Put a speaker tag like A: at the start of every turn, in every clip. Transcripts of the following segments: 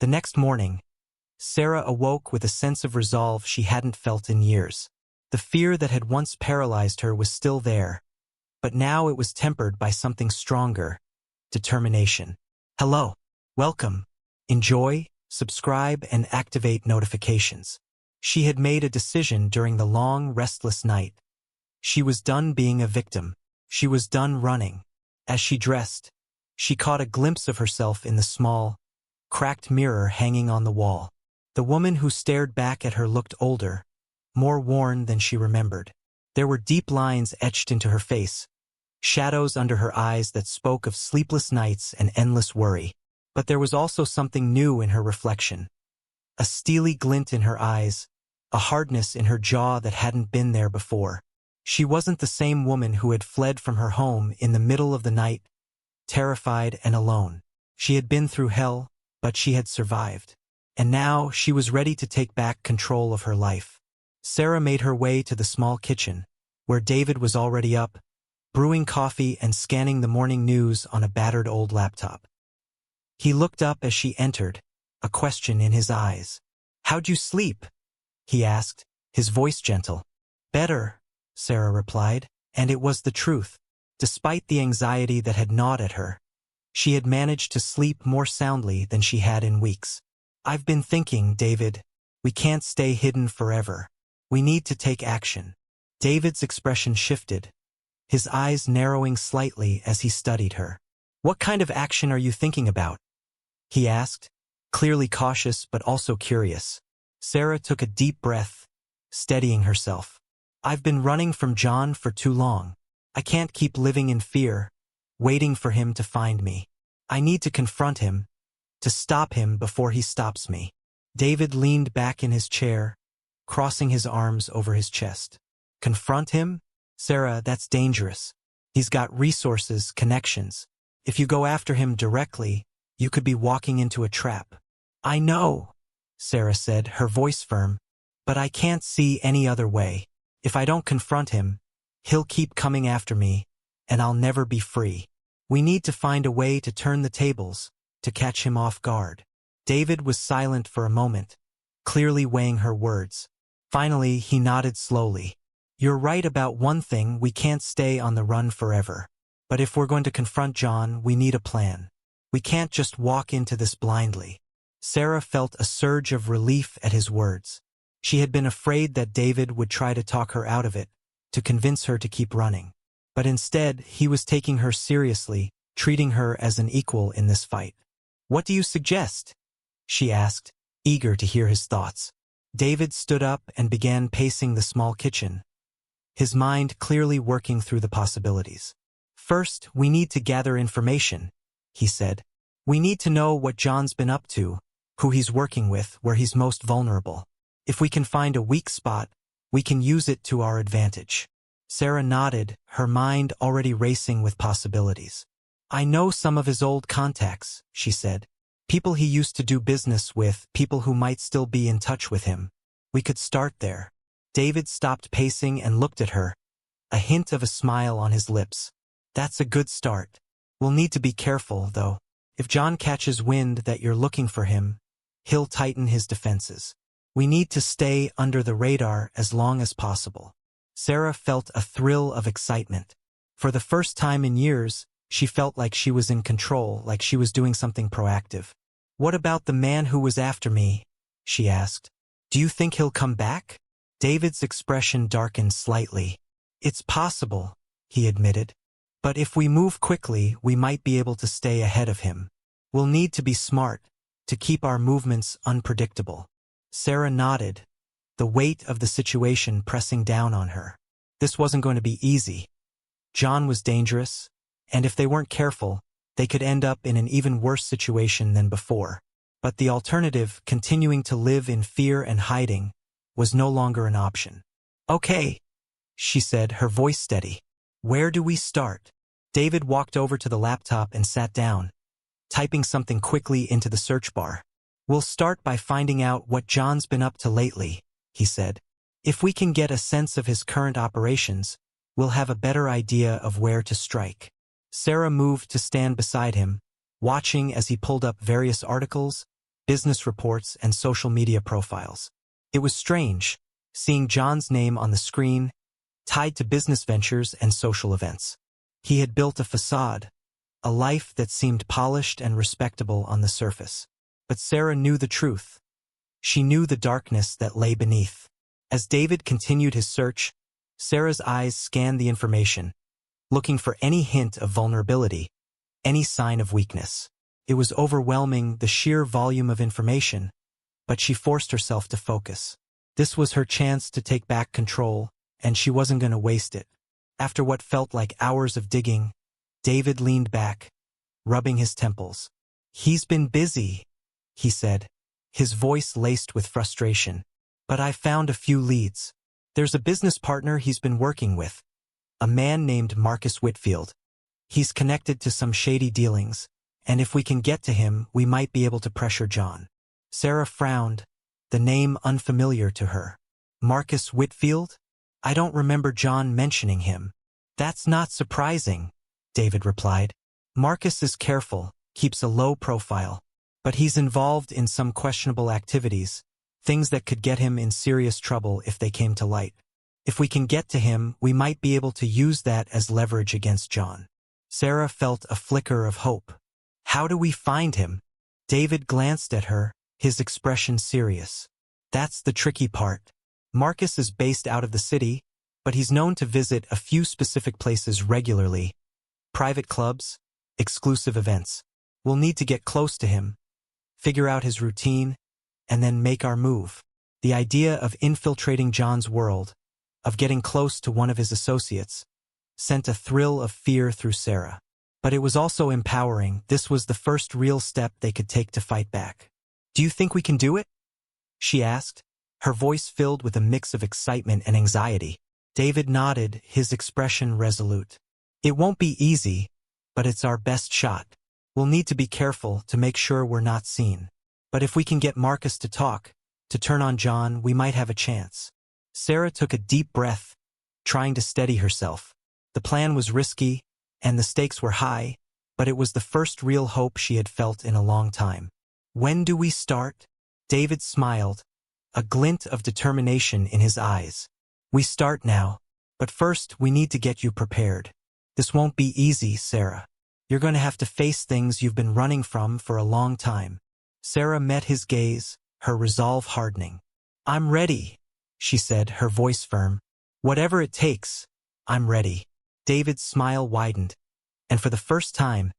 A: The next morning, Sarah awoke with a sense of resolve she hadn't felt in years. The fear that had once paralyzed her was still there, but now it was tempered by something stronger: determination. Hello. Welcome. Enjoy, subscribe, and activate notifications. She had made a decision during the long, restless night. She was done being a victim. She was done running. As she dressed, she caught a glimpse of herself in the small, cracked mirror hanging on the wall. The woman who stared back at her looked older, more worn than she remembered. There were deep lines etched into her face, shadows under her eyes that spoke of sleepless nights and endless worry. But there was also something new in her reflection. A steely glint in her eyes, a hardness in her jaw that hadn't been there before. She wasn't the same woman who had fled from her home in the middle of the night, terrified and alone. She had been through hell, but she had survived. And now she was ready to take back control of her life. Sarah made her way to the small kitchen, where David was already up, brewing coffee and scanning the morning news on a battered old laptop. He looked up as she entered, a question in his eyes. "How'd you sleep?" he asked, his voice gentle. "Better," Sarah replied, and it was the truth. Despite the anxiety that had gnawed at her, she had managed to sleep more soundly than she had in weeks. "I've been thinking, David. We can't stay hidden forever. We need to take action." David's expression shifted, his eyes narrowing slightly as he studied her. "What kind of action are you thinking about?" he asked, clearly cautious but also curious. Sarah took a deep breath, steadying herself. "I've been running from John for too long. I can't keep living in fear, waiting for him to find me. I need to confront him, to stop him before he stops me." David leaned back in his chair, crossing his arms over his chest. "Confront him? Sarah, that's dangerous. He's got resources, connections. If you go after him directly, you could be walking into a trap." "I know," Sarah said, her voice firm, "but I can't see any other way. If I don't confront him, he'll keep coming after me, and I'll never be free. We need to find a way to turn the tables, to catch him off guard." David was silent for a moment, clearly weighing her words. Finally, he nodded slowly. "You're right about one thing: we can't stay on the run forever. But if we're going to confront John, we need a plan. We can't just walk into this blindly." Sarah felt a surge of relief at his words. She had been afraid that David would try to talk her out of it, to convince her to keep running. But instead, he was taking her seriously, treating her as an equal in this fight. "What do you suggest?" she asked, eager to hear his thoughts. David stood up and began pacing the small kitchen, his mind clearly working through the possibilities. "First, we need to gather information," he said. "We need to know what John's been up to, who he's working with, where he's most vulnerable. If we can find a weak spot, we can use it to our advantage." Sarah nodded, her mind already racing with possibilities. "I know some of his old contacts," she said. "People he used to do business with, people who might still be in touch with him. We could start there." David stopped pacing and looked at her, a hint of a smile on his lips. "That's a good start. We'll need to be careful, though. If John catches wind that you're looking for him, he'll tighten his defenses. We need to stay under the radar as long as possible." Sarah felt a thrill of excitement. For the first time in years, she felt like she was in control, like she was doing something proactive. "What about the man who was after me?" she asked. "Do you think he'll come back?" David's expression darkened slightly. "It's possible," he admitted. "But if we move quickly, we might be able to stay ahead of him. We'll need to be smart, to keep our movements unpredictable." Sarah nodded, the weight of the situation pressing down on her. This wasn't going to be easy. John was dangerous, and if they weren't careful, they could end up in an even worse situation than before. But the alternative, continuing to live in fear and hiding, was no longer an option. "Okay," she said, her voice steady. "Where do we start?" David walked over to the laptop and sat down, typing something quickly into the search bar. "We'll start by finding out what John's been up to lately," he said. "If we can get a sense of his current operations, we'll have a better idea of where to strike." Sarah moved to stand beside him, watching as he pulled up various articles, business reports, and social media profiles. It was strange, seeing John's name on the screen, tied to business ventures and social events. He had built a facade, a life that seemed polished and respectable on the surface. But Sarah knew the truth. She knew the darkness that lay beneath. As David continued his search, Sarah's eyes scanned the information, looking for any hint of vulnerability, any sign of weakness. It was overwhelming, the sheer volume of information, but she forced herself to focus. This was her chance to take back control, and she wasn't going to waste it. After what felt like hours of digging, David leaned back, rubbing his temples. "He's been busy," he said, his voice laced with frustration. "But I found a few leads. There's a business partner he's been working with, a man named Marcus Whitfield. He's connected to some shady dealings, and if we can get to him, we might be able to pressure John." Sarah frowned, the name unfamiliar to her. "Marcus Whitfield? I don't remember John mentioning him." "That's not surprising," David replied. "Marcus is careful, keeps a low profile, but he's involved in some questionable activities, things that could get him in serious trouble if they came to light. If we can get to him, we might be able to use that as leverage against John." Sarah felt a flicker of hope. "How do we find him?" David glanced at her, his expression serious. "That's the tricky part. Marcus is based out of the city, but he's known to visit a few specific places regularly. Private clubs, exclusive events. We'll need to get close to him, figure out his routine, and then make our move." The idea of infiltrating John's world, of getting close to one of his associates, sent a thrill of fear through Sarah. But it was also empowering. This was the first real step they could take to fight back. "Do you think we can do it?" she asked, her voice filled with a mix of excitement and anxiety. David nodded, his expression resolute. "It won't be easy, but it's our best shot. We'll need to be careful to make sure we're not seen. But if we can get Marcus to talk, to turn on John, we might have a chance." Sarah took a deep breath, trying to steady herself. The plan was risky, and the stakes were high, but it was the first real hope she had felt in a long time. "When do we start?" David smiled, a glint of determination in his eyes. "We start now, but first we need to get you prepared. This won't be easy, Sarah. You're going to have to face things you've been running from for a long time." Sarah met his gaze, her resolve hardening. "I'm ready," she said, her voice firm. "Whatever it takes, I'm ready." David's smile widened, and for the first time,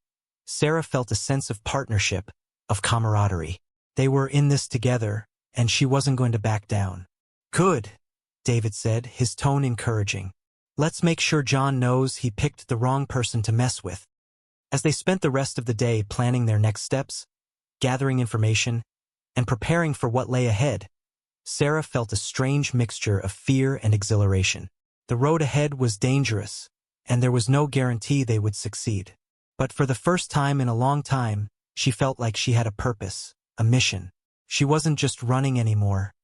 A: Sarah felt a sense of partnership, of camaraderie. They were in this together, and she wasn't going to back down. "Good," David said, his tone encouraging. "Let's make sure John knows he picked the wrong person to mess with." As they spent the rest of the day planning their next steps, gathering information, and preparing for what lay ahead, Sarah felt a strange mixture of fear and exhilaration. The road ahead was dangerous, and there was no guarantee they would succeed. But for the first time in a long time, she felt like she had a purpose, a mission. She wasn't just running anymore.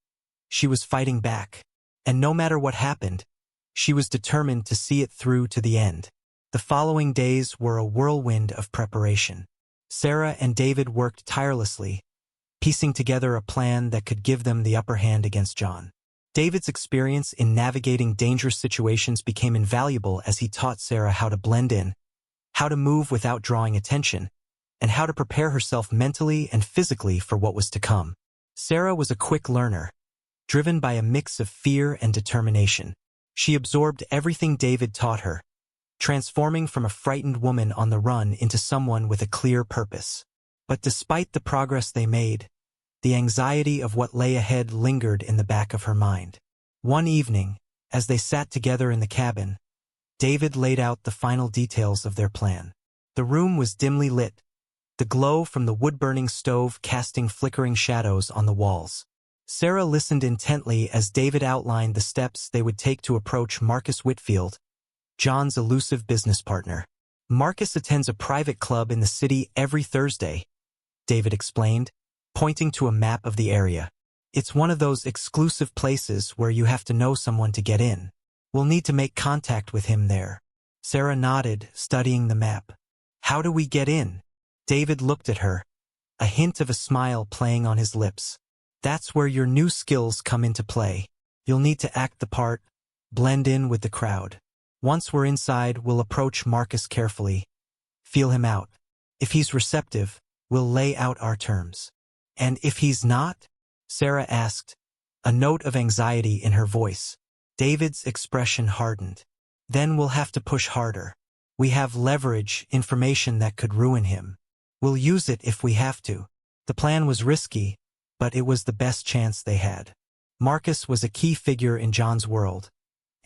A: She was fighting back. And no matter what happened, she was determined to see it through to the end. The following days were a whirlwind of preparation. Sarah and David worked tirelessly, piecing together a plan that could give them the upper hand against John. David's experience in navigating dangerous situations became invaluable as he taught Sarah how to blend in, how to move without drawing attention, and how to prepare herself mentally and physically for what was to come. Sarah was a quick learner, driven by a mix of fear and determination. She absorbed everything David taught her, transforming from a frightened woman on the run into someone with a clear purpose. But despite the progress they made, the anxiety of what lay ahead lingered in the back of her mind. One evening, as they sat together in the cabin, David laid out the final details of their plan. The room was dimly lit, the glow from the wood-burning stove casting flickering shadows on the walls. Sarah listened intently as David outlined the steps they would take to approach Marcus Whitfield, John's elusive business partner. "Marcus attends a private club in the city every Thursday," David explained, pointing to a map of the area. "It's one of those exclusive places where you have to know someone to get in. We'll need to make contact with him there." Sarah nodded, studying the map. "How do we get in?" David looked at her, a hint of a smile playing on his lips. That's where your new skills come into play. You'll need to act the part, blend in with the crowd. Once we're inside, we'll approach Marcus carefully, feel him out. If he's receptive, we'll lay out our terms. And if he's not? Sarah asked, a note of anxiety in her voice. David's expression hardened. Then we'll have to push harder. We have leverage, information that could ruin him. We'll use it if we have to. The plan was risky, but it was the best chance they had. Marcus was a key figure in John's world,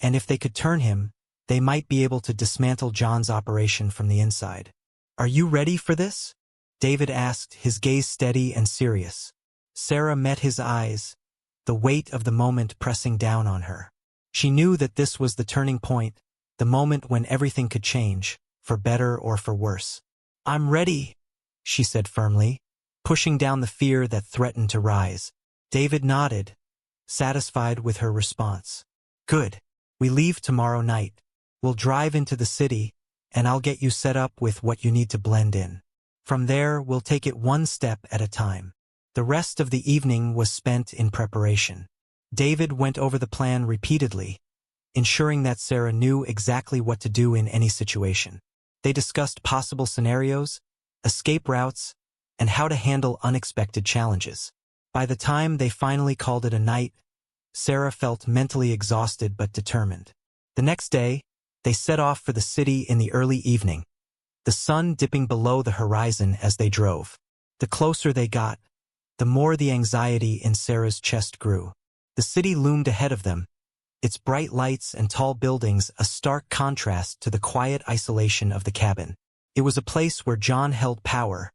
A: and if they could turn him, they might be able to dismantle John's operation from the inside. Are you ready for this? David asked, his gaze steady and serious. Sarah met his eyes, the weight of the moment pressing down on her. She knew that this was the turning point, the moment when everything could change, for better or for worse. I'm ready, she said firmly, pushing down the fear that threatened to rise. David nodded, satisfied with her response. Good. We leave tomorrow night. We'll drive into the city, and I'll get you set up with what you need to blend in. From there, we'll take it one step at a time. The rest of the evening was spent in preparation. David went over the plan repeatedly, ensuring that Sarah knew exactly what to do in any situation. They discussed possible scenarios, escape routes, and how to handle unexpected challenges. By the time they finally called it a night, Sarah felt mentally exhausted but determined. The next day, they set off for the city in the early evening, the sun dipping below the horizon as they drove. The closer they got, the more the anxiety in Sarah's chest grew. The city loomed ahead of them, its bright lights and tall buildings a stark contrast to the quiet isolation of the cabin. It was a place where John held power,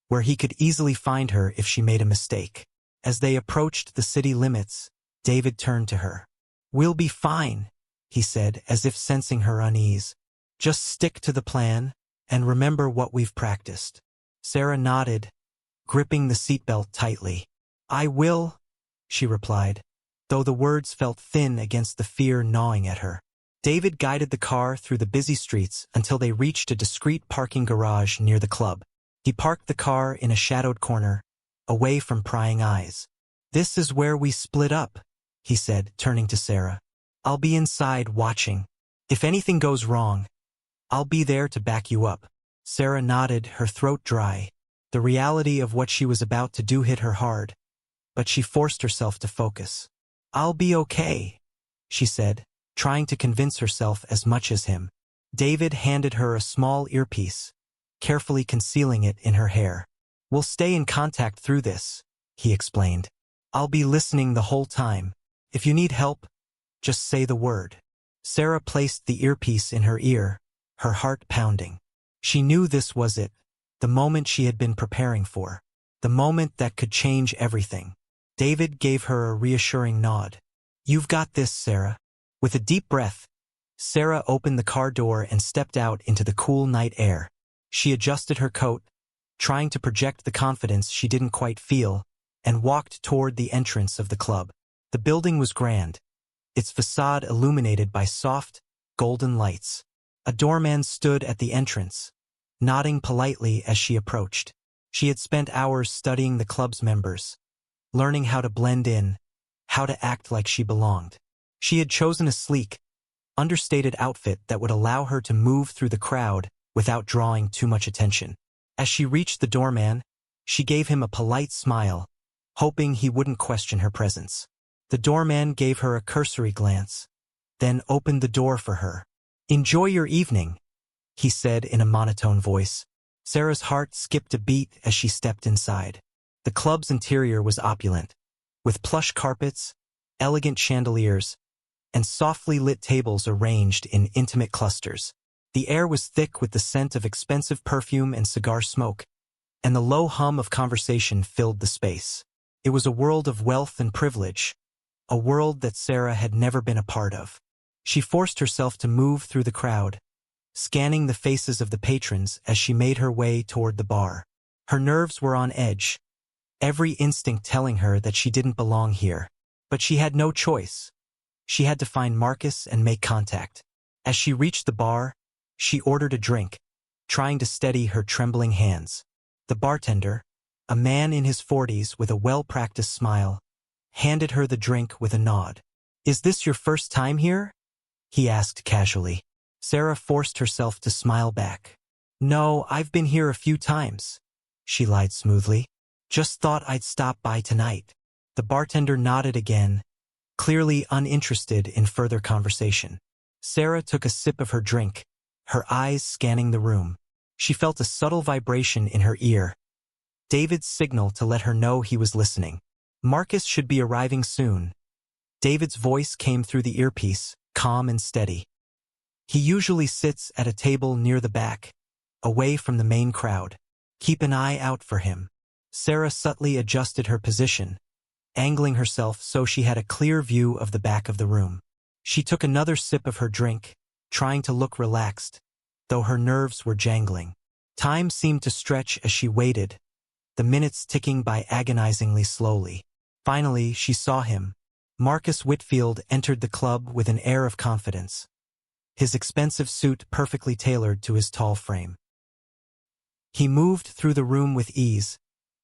A: where he could easily find her if she made a mistake. As they approached the city limits, David turned to her. We'll be fine, he said, as if sensing her unease. Just stick to the plan, and remember what we've practiced. Sarah nodded, gripping the seatbelt tightly. I will, she replied, though the words felt thin against the fear gnawing at her. David guided the car through the busy streets until they reached a discreet parking garage near the club. He parked the car in a shadowed corner, away from prying eyes. This is where we split up, he said, turning to Sarah. I'll be inside watching. If anything goes wrong, I'll be there to back you up. Sarah nodded, her throat dry. The reality of what she was about to do hit her hard, but she forced herself to focus. I'll be okay, she said, trying to convince herself as much as him. David handed her a small earpiece, carefully concealing it in her hair. We'll stay in contact through this, he explained. I'll be listening the whole time. If you need help, just say the word. Sarah placed the earpiece in her ear, her heart pounding. She knew this was it, the moment she had been preparing for, the moment that could change everything. David gave her a reassuring nod. You've got this, Sarah. With a deep breath, Sarah opened the car door and stepped out into the cool night air. She adjusted her coat, trying to project the confidence she didn't quite feel, and walked toward the entrance of the club. The building was grand, its facade illuminated by soft, golden lights. A doorman stood at the entrance, nodding politely as she approached. She had spent hours studying the club's members, learning how to blend in, how to act like she belonged. She had chosen a sleek, understated outfit that would allow her to move through the crowd without drawing too much attention. As she reached the doorman, she gave him a polite smile, hoping he wouldn't question her presence. The doorman gave her a cursory glance, then opened the door for her. Enjoy your evening, he said in a monotone voice. Sarah's heart skipped a beat as she stepped inside. The club's interior was opulent, with plush carpets, elegant chandeliers, and softly lit tables arranged in intimate clusters. The air was thick with the scent of expensive perfume and cigar smoke, and the low hum of conversation filled the space. It was a world of wealth and privilege, a world that Sarah had never been a part of. She forced herself to move through the crowd, scanning the faces of the patrons as she made her way toward the bar. Her nerves were on edge, every instinct telling her that she didn't belong here. But she had no choice. She had to find Marcus and make contact. As she reached the bar, she ordered a drink, trying to steady her trembling hands. The bartender, a man in his 40s with a well-practiced smile, handed her the drink with a nod. "Is this your first time here?" he asked casually. Sarah forced herself to smile back. "No, I've been here a few times," she lied smoothly. "Just thought I'd stop by tonight." The bartender nodded again, clearly uninterested in further conversation. Sarah took a sip of her drink, her eyes scanning the room. She felt a subtle vibration in her ear, David's signal to let her know he was listening. Marcus should be arriving soon. David's voice came through the earpiece, calm and steady. He usually sits at a table near the back, away from the main crowd. Keep an eye out for him. Sarah subtly adjusted her position, angling herself so she had a clear view of the back of the room. She took another sip of her drink, trying to look relaxed, though her nerves were jangling. Time seemed to stretch as she waited, the minutes ticking by agonizingly slowly. Finally, she saw him. Marcus Whitfield entered the club with an air of confidence, his expensive suit perfectly tailored to his tall frame. He moved through the room with ease,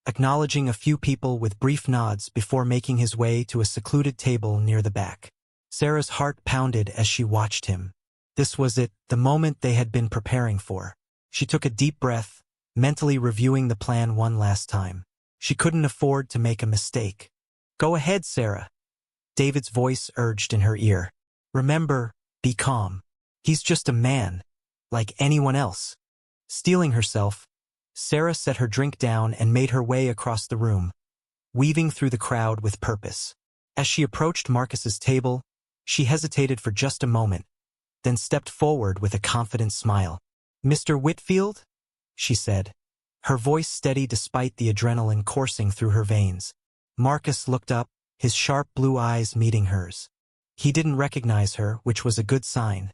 A: acknowledging a few people with brief nods before making his way to a secluded table near the back. Sarah's heart pounded as she watched him. This was it, the moment they had been preparing for. She took a deep breath, mentally reviewing the plan one last time. She couldn't afford to make a mistake. "Go ahead, Sarah," David's voice urged in her ear. "Remember, be calm. He's just a man, like anyone else." Steeling herself, Sarah set her drink down and made her way across the room, weaving through the crowd with purpose. As she approached Marcus's table, she hesitated for just a moment, then stepped forward with a confident smile. "Mr. Whitfield?" she said, her voice steady despite the adrenaline coursing through her veins. Marcus looked up, his sharp blue eyes meeting hers. He didn't recognize her, which was a good sign.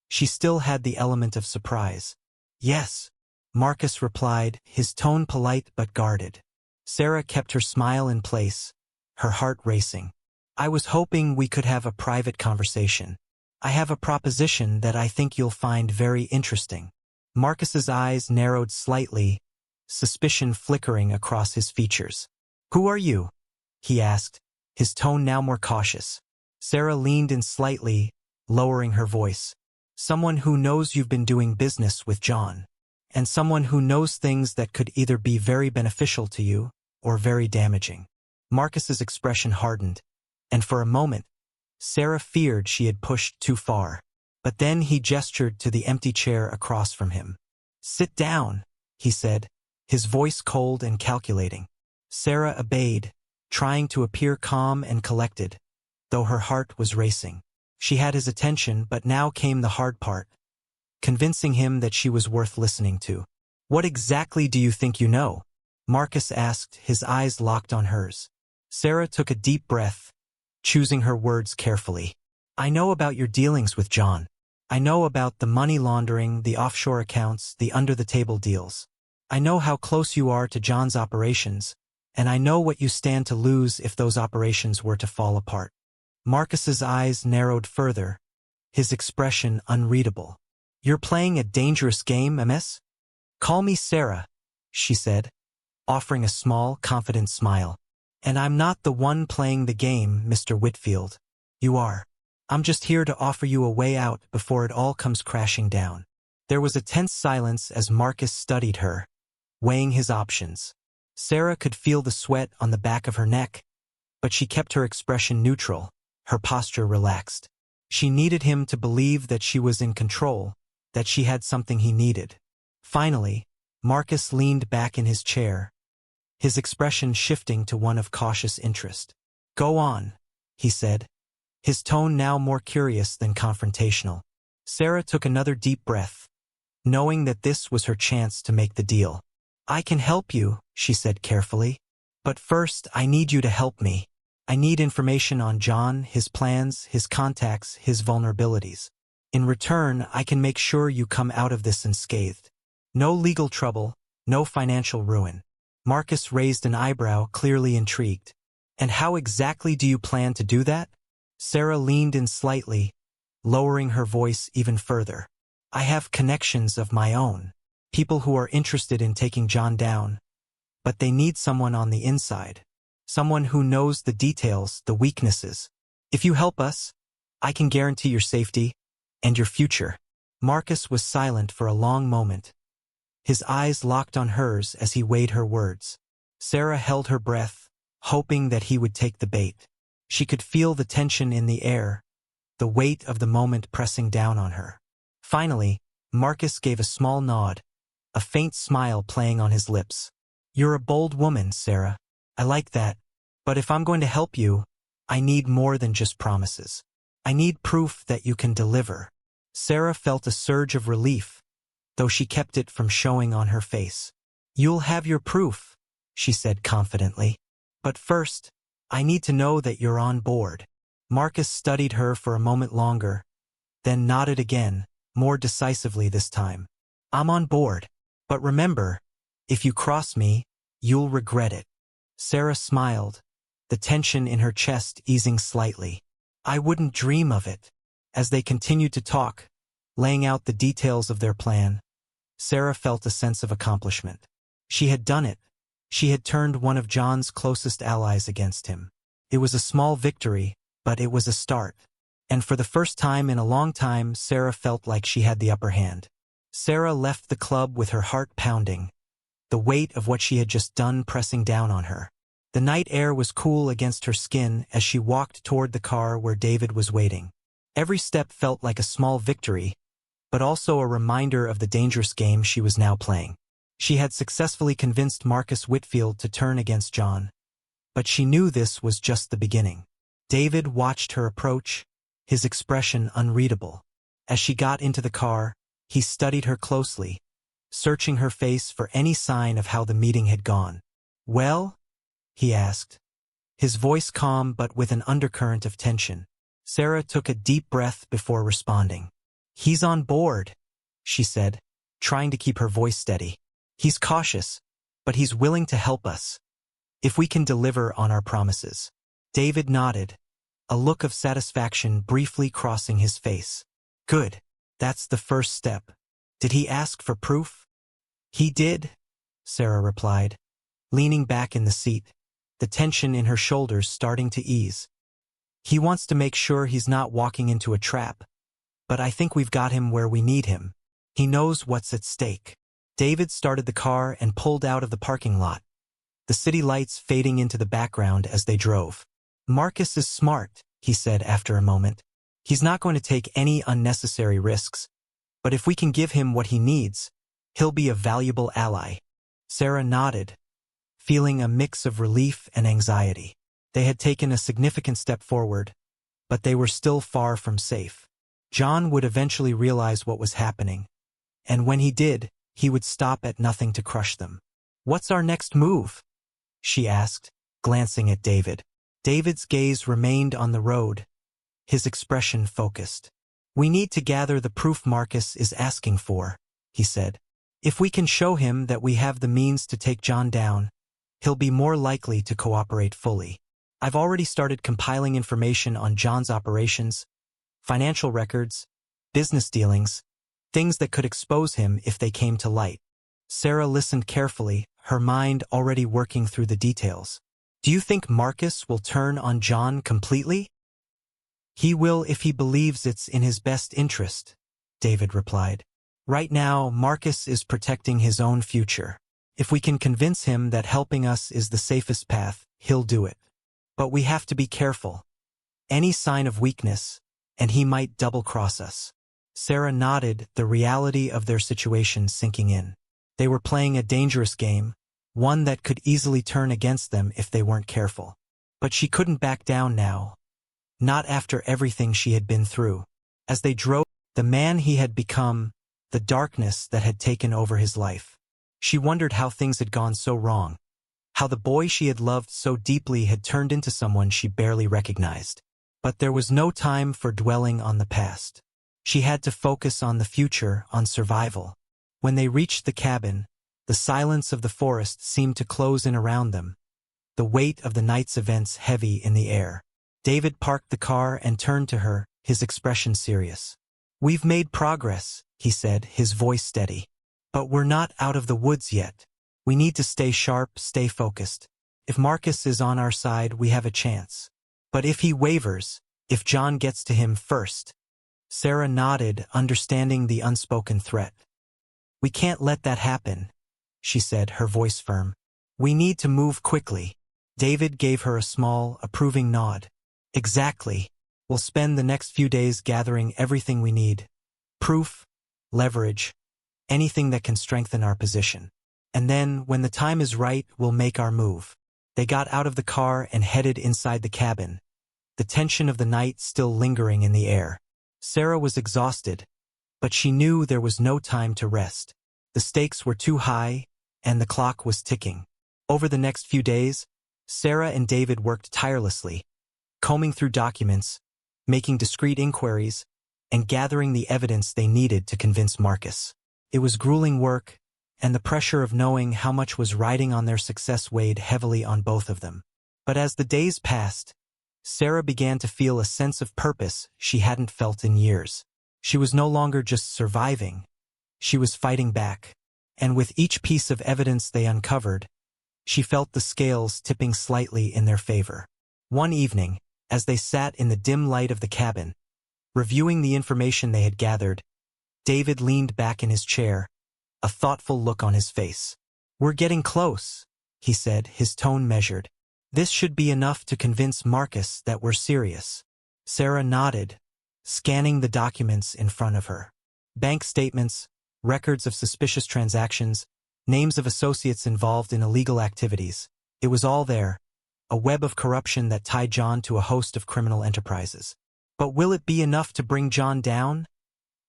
A: She still had the element of surprise. "Yes," Marcus replied, his tone polite but guarded. Sarah kept her smile in place, her heart racing. "I was hoping we could have a private conversation. I have a proposition that I think you'll find very interesting." Marcus's eyes narrowed slightly, suspicion flickering across his features. "Who are you?" he asked, his tone now more cautious. Sarah leaned in slightly, lowering her voice. "Someone who knows you've been doing business with John, and someone who knows things that could either be very beneficial to you or very damaging." Marcus's expression hardened, and for a moment, Sarah feared she had pushed too far. But then he gestured to the empty chair across from him. "Sit down," he said, his voice cold and calculating. Sarah obeyed, trying to appear calm and collected, though her heart was racing. She had his attention, but now came the hard part, convincing him that she was worth listening to. "What exactly do you think you know?" Marcus asked, his eyes locked on hers. Sarah took a deep breath, choosing her words carefully. "I know about your dealings with John. I know about the money laundering, the offshore accounts, the under-the-table deals. I know how close you are to John's operations, and I know what you stand to lose if those operations were to fall apart." Marcus's eyes narrowed further, his expression unreadable. "You're playing a dangerous game, MS? Call me Sarah," she said, offering a small, confident smile. "And I'm not the one playing the game, Mr. Whitfield. You are. I'm just here to offer you a way out before it all comes crashing down." There was a tense silence as Marcus studied her, weighing his options. Sarah could feel the sweat on the back of her neck, but she kept her expression neutral, her posture relaxed. She needed him to believe that she was in control, that she had something he needed. Finally, Marcus leaned back in his chair, his expression shifting to one of cautious interest. "Go on," he said, his tone now more curious than confrontational. Sarah took another deep breath, knowing that this was her chance to make the deal. "I can help you," she said carefully. "But first, I need you to help me. I need information on John, his plans, his contacts, his vulnerabilities. In return, I can make sure you come out of this unscathed. No legal trouble, no financial ruin." Marcus raised an eyebrow, clearly intrigued. "And how exactly do you plan to do that?" Sarah leaned in slightly, lowering her voice even further. "I have connections of my own, people who are interested in taking John down, but they need someone on the inside. Someone who knows the details, the weaknesses. If you help us, I can guarantee your safety and your future. Marcus was silent for a long moment. His eyes locked on hers as he weighed her words. Sarah held her breath, hoping that he would take the bait. She could feel the tension in the air, the weight of the moment pressing down on her. Finally, Marcus gave a small nod, a faint smile playing on his lips. You're a bold woman, Sarah. I like that. But if I'm going to help you, I need more than just promises. I need proof that you can deliver. Sarah felt a surge of relief, though she kept it from showing on her face. You'll have your proof, she said confidently. But first, I need to know that you're on board. Marcus studied her for a moment longer, then nodded again, more decisively this time. I'm on board. But remember, if you cross me, you'll regret it. Sarah smiled, the tension in her chest easing slightly. I wouldn't dream of it. As they continued to talk, laying out the details of their plan, Sarah felt a sense of accomplishment. She had done it. She had turned one of John's closest allies against him. It was a small victory, but it was a start. And for the first time in a long time, Sarah felt like she had the upper hand. Sarah left the club with her heart pounding, the weight of what she had just done pressing down on her. The night air was cool against her skin as she walked toward the car where David was waiting. Every step felt like a small victory, but also a reminder of the dangerous game she was now playing. She had successfully convinced Marcus Whitfield to turn against John, but she knew this was just the beginning. David watched her approach, his expression unreadable. As she got into the car, he studied her closely, searching her face for any sign of how the meeting had gone. Well? He asked, his voice calm but with an undercurrent of tension. Sarah took a deep breath before responding. He's on board, she said, trying to keep her voice steady. He's cautious, but he's willing to help us, if we can deliver on our promises. David nodded, a look of satisfaction briefly crossing his face. Good. That's the first step. Did he ask for proof? He did, Sarah replied, leaning back in the seat, the tension in her shoulders starting to ease. He wants to make sure he's not walking into a trap, but I think we've got him where we need him. He knows what's at stake. David started the car and pulled out of the parking lot, the city lights fading into the background as they drove. Marcus is smart, he said after a moment. He's not going to take any unnecessary risks, but if we can give him what he needs, he'll be a valuable ally. Sarah nodded, feeling a mix of relief and anxiety. They had taken a significant step forward, but they were still far from safe. John would eventually realize what was happening, and when he did, he would stop at nothing to crush them. What's our next move? She asked, glancing at David. David's gaze remained on the road, his expression focused. We need to gather the proof Marcus is asking for, he said. If we can show him that we have the means to take John down, he'll be more likely to cooperate fully. I've already started compiling information on John's operations, financial records, business dealings, things that could expose him if they came to light. Sarah listened carefully, her mind already working through the details. Do you think Marcus will turn on John completely? He will if he believes it's in his best interest, David replied. Right now, Marcus is protecting his own future. If we can convince him that helping us is the safest path, he'll do it. But we have to be careful. Any sign of weakness, and he might double-cross us. Sarah nodded, the reality of their situation sinking in. They were playing a dangerous game, one that could easily turn against them if they weren't careful. But she couldn't back down now. Not after everything she had been through. As they drove, the man he had become, the darkness that had taken over his life. She wondered how things had gone so wrong. How the boy she had loved so deeply had turned into someone she barely recognized. But there was no time for dwelling on the past. She had to focus on the future, on survival. When they reached the cabin, the silence of the forest seemed to close in around them, the weight of the night's events heavy in the air. David parked the car and turned to her, his expression serious. We've made progress, he said, his voice steady. But we're not out of the woods yet. We need to stay sharp, stay focused. If Marcus is on our side, we have a chance. But if he wavers, if John gets to him first. Sarah nodded, understanding the unspoken threat. We can't let that happen, she said, her voice firm. We need to move quickly. David gave her a small, approving nod. Exactly. We'll spend the next few days gathering everything we need. Proof, leverage, anything that can strengthen our position. And then, when the time is right, we'll make our move. They got out of the car and headed inside the cabin, the tension of the night still lingering in the air. Sarah was exhausted, but she knew there was no time to rest. The stakes were too high, and the clock was ticking. Over the next few days, Sarah and David worked tirelessly, combing through documents, making discreet inquiries, and gathering the evidence they needed to convince Marcus. It was grueling work, and the pressure of knowing how much was riding on their success weighed heavily on both of them. But as the days passed, Sarah began to feel a sense of purpose she hadn't felt in years. She was no longer just surviving, she was fighting back. And with each piece of evidence they uncovered, she felt the scales tipping slightly in their favor. One evening, as they sat in the dim light of the cabin, reviewing the information they had gathered, David leaned back in his chair, a thoughtful look on his face. We're getting close, he said, his tone measured. This should be enough to convince Marcus that we're serious. Sarah nodded, scanning the documents in front of her. Bank statements, records of suspicious transactions, names of associates involved in illegal activities. It was all there, a web of corruption that tied John to a host of criminal enterprises. But will it be enough to bring John down?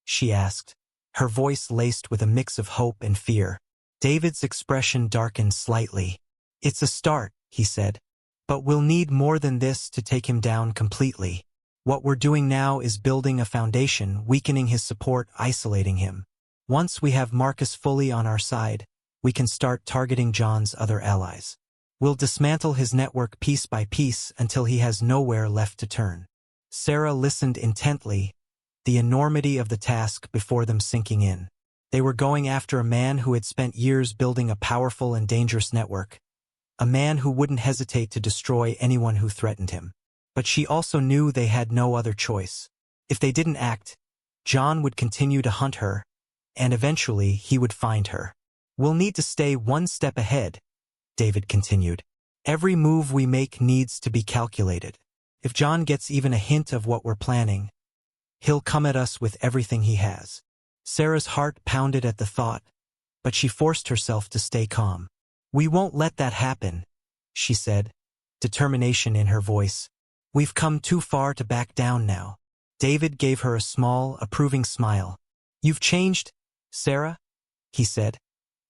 A: She asked, her voice laced with a mix of hope and fear. David's expression darkened slightly. It's a start, he said. But we'll need more than this to take him down completely. What we're doing now is building a foundation, weakening his support, isolating him. Once we have Marcus fully on our side, we can start targeting John's other allies. We'll dismantle his network piece by piece until he has nowhere left to turn. Sarah listened intently, the enormity of the task before them sinking in. They were going after a man who had spent years building a powerful and dangerous network, a man who wouldn't hesitate to destroy anyone who threatened him. But she also knew they had no other choice. If they didn't act, John would continue to hunt her, and eventually he would find her. We'll need to stay one step ahead, David continued. Every move we make needs to be calculated. If John gets even a hint of what we're planning, he'll come at us with everything he has. Sarah's heart pounded at the thought, but she forced herself to stay calm. We won't let that happen, she said, determination in her voice. We've come too far to back down now. David gave her a small, approving smile. You've changed, Sarah, he said,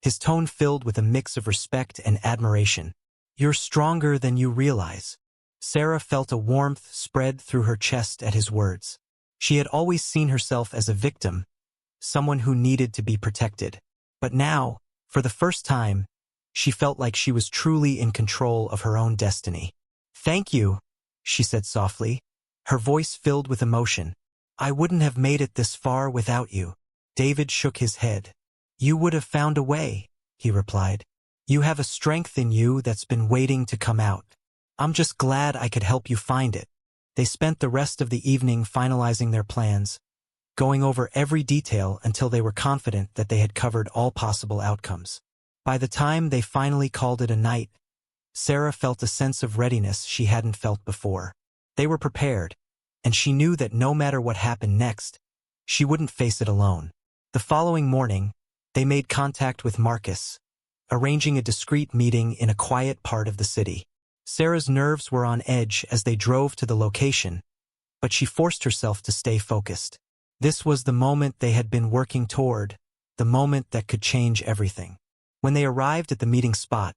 A: his tone filled with a mix of respect and admiration. You're stronger than you realize. Sarah felt a warmth spread through her chest at his words. She had always seen herself as a victim, someone who needed to be protected. But now, for the first time, she felt like she was truly in control of her own destiny. Thank you, she said softly, her voice filled with emotion. I wouldn't have made it this far without you. David shook his head. You would have found a way, he replied. You have a strength in you that's been waiting to come out. I'm just glad I could help you find it. They spent the rest of the evening finalizing their plans, going over every detail until they were confident that they had covered all possible outcomes. By the time they finally called it a night, Sarah felt a sense of readiness she hadn't felt before. They were prepared, and she knew that no matter what happened next, she wouldn't face it alone. The following morning, they made contact with Marcus, arranging a discreet meeting in a quiet part of the city. Sarah's nerves were on edge as they drove to the location, but she forced herself to stay focused. This was the moment they had been working toward, the moment that could change everything. When they arrived at the meeting spot,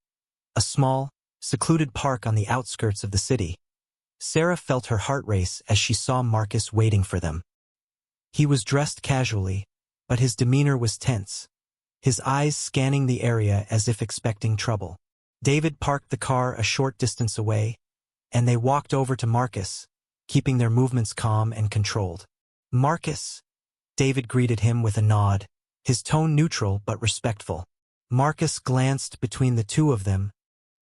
A: a small, secluded park on the outskirts of the city, Sarah felt her heart race as she saw Marcus waiting for them. He was dressed casually, but his demeanor was tense, his eyes scanning the area as if expecting trouble. David parked the car a short distance away, and they walked over to Marcus, keeping their movements calm and controlled. Marcus, David greeted him with a nod, his tone neutral but respectful. Marcus glanced between the two of them,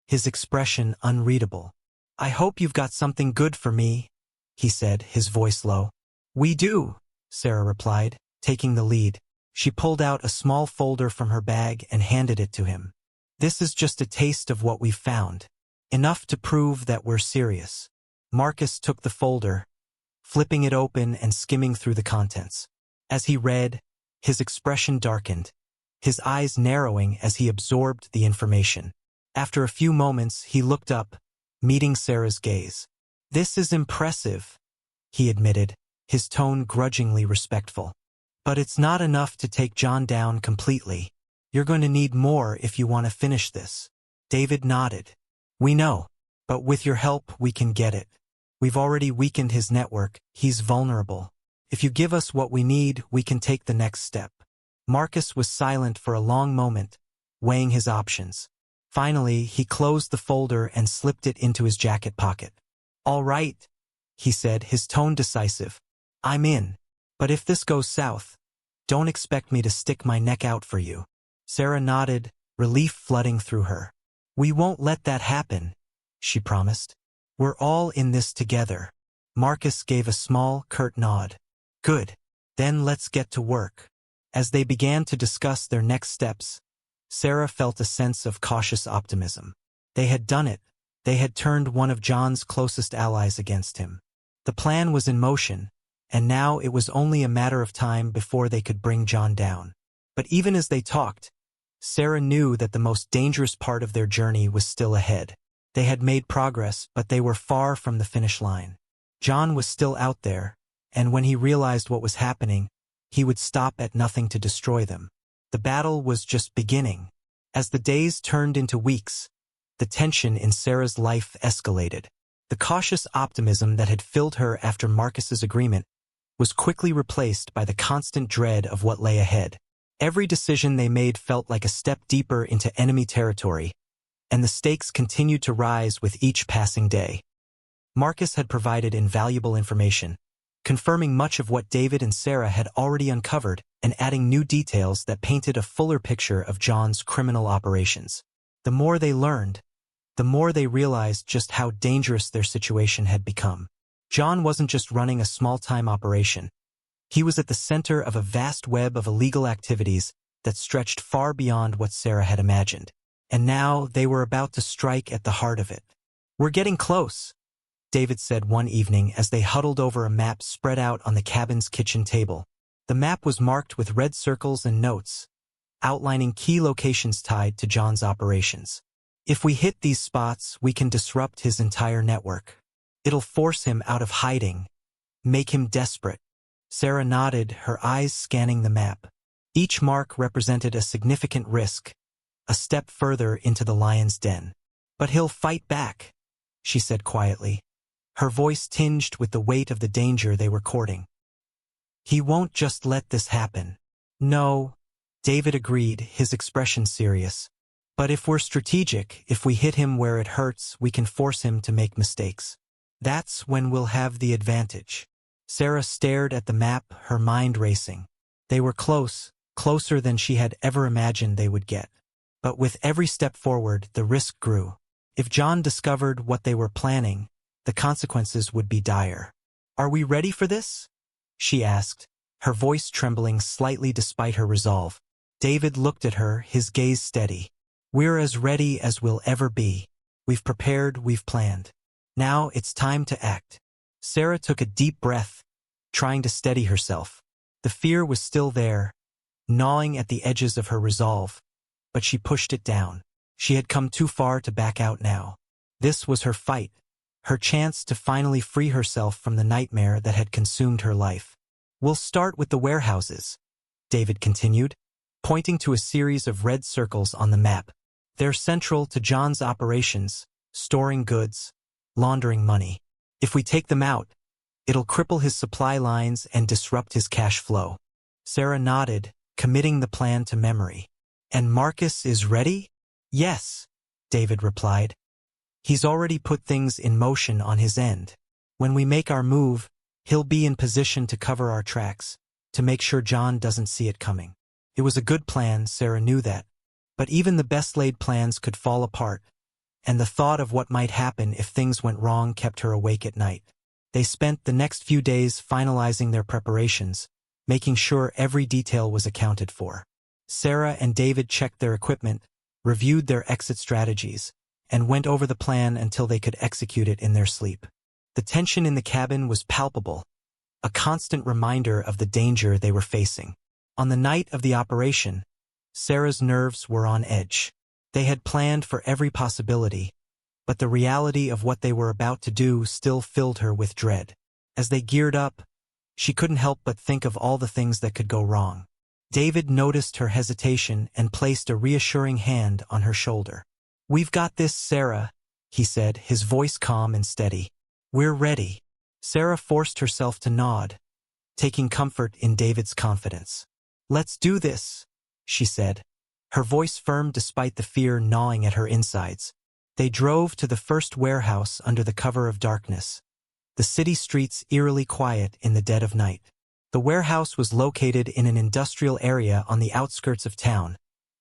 A: his expression unreadable. "I hope you've got something good for me," he said, his voice low. "We do," Sarah replied, taking the lead. She pulled out a small folder from her bag and handed it to him. "This is just a taste of what we've found. Enough to prove that we're serious." Marcus took the folder, flipping it open and skimming through the contents. As he read, his expression darkened, his eyes narrowing as he absorbed the information. After a few moments, he looked up, meeting Sarah's gaze. "This is impressive," he admitted, his tone grudgingly respectful. "But it's not enough to take John down completely. You're going to need more if you want to finish this." David nodded. "We know, but with your help we can get it. We've already weakened his network, he's vulnerable. If you give us what we need, we can take the next step." Marcus was silent for a long moment, weighing his options. Finally, he closed the folder and slipped it into his jacket pocket. "All right," he said, his tone decisive. "I'm in. But if this goes south, don't expect me to stick my neck out for you." Sarah nodded, relief flooding through her. "We won't let that happen," she promised. "We're all in this together." Marcus gave a small, curt nod. "Good. Then let's get to work." As they began to discuss their next steps, Sarah felt a sense of cautious optimism. They had done it. They had turned one of John's closest allies against him. The plan was in motion, and now it was only a matter of time before they could bring John down. But even as they talked, Sarah knew that the most dangerous part of their journey was still ahead. They had made progress, but they were far from the finish line. John was still out there, and when he realized what was happening, he would stop at nothing to destroy them. The battle was just beginning. As the days turned into weeks, the tension in Sarah's life escalated. The cautious optimism that had filled her after Marcus's agreement was quickly replaced by the constant dread of what lay ahead. Every decision they made felt like a step deeper into enemy territory, and the stakes continued to rise with each passing day. Marcus had provided invaluable information, confirming much of what David and Sarah had already uncovered and adding new details that painted a fuller picture of John's criminal operations. The more they learned, the more they realized just how dangerous their situation had become. John wasn't just running a small-time operation. He was at the center of a vast web of illegal activities that stretched far beyond what Sarah had imagined. And now they were about to strike at the heart of it. "We're getting close," David said one evening as they huddled over a map spread out on the cabin's kitchen table. The map was marked with red circles and notes, outlining key locations tied to John's operations. "If we hit these spots, we can disrupt his entire network. It'll force him out of hiding, make him desperate." Sarah nodded, her eyes scanning the map. Each mark represented a significant risk, a step further into the lion's den. "But he'll fight back," she said quietly, her voice tinged with the weight of the danger they were courting. "He won't just let this happen." "No," David agreed, his expression serious. "But if we're strategic, if we hit him where it hurts, we can force him to make mistakes. That's when we'll have the advantage." Sarah stared at the map, her mind racing. They were close, closer than she had ever imagined they would get. But with every step forward, the risk grew. If John discovered what they were planning, the consequences would be dire. "Are we ready for this?" she asked, her voice trembling slightly despite her resolve. David looked at her, his gaze steady. "We're as ready as we'll ever be. We've prepared, we've planned. Now it's time to act." Sarah took a deep breath, trying to steady herself. The fear was still there, gnawing at the edges of her resolve, but she pushed it down. She had come too far to back out now. This was her fight, her chance to finally free herself from the nightmare that had consumed her life. "We'll start with the warehouses," David continued, pointing to a series of red circles on the map. "They're central to John's operations, storing goods, laundering money. If we take them out, it'll cripple his supply lines and disrupt his cash flow." Sarah nodded, committing the plan to memory. "And Marcus is ready?" "Yes," David replied. "He's already put things in motion on his end. When we make our move, he'll be in position to cover our tracks, to make sure John doesn't see it coming." It was a good plan, Sarah knew that, But even the best-laid plans could fall apart, and the thought of what might happen if things went wrong kept her awake at night. They spent the next few days finalizing their preparations, making sure every detail was accounted for. Sarah and David checked their equipment, reviewed their exit strategies, and went over the plan until they could execute it in their sleep. The tension in the cabin was palpable, a constant reminder of the danger they were facing. On the night of the operation, Sarah's nerves were on edge. They had planned for every possibility, but the reality of what they were about to do still filled her with dread. As they geared up, she couldn't help but think of all the things that could go wrong. David noticed her hesitation and placed a reassuring hand on her shoulder. "We've got this, Sarah," he said, his voice calm and steady. "We're ready." Sarah forced herself to nod, taking comfort in David's confidence. "Let's do this," she said, her voice firm despite the fear gnawing at her insides. They drove to the first warehouse under the cover of darkness, the city streets eerily quiet in the dead of night. The warehouse was located in an industrial area on the outskirts of town,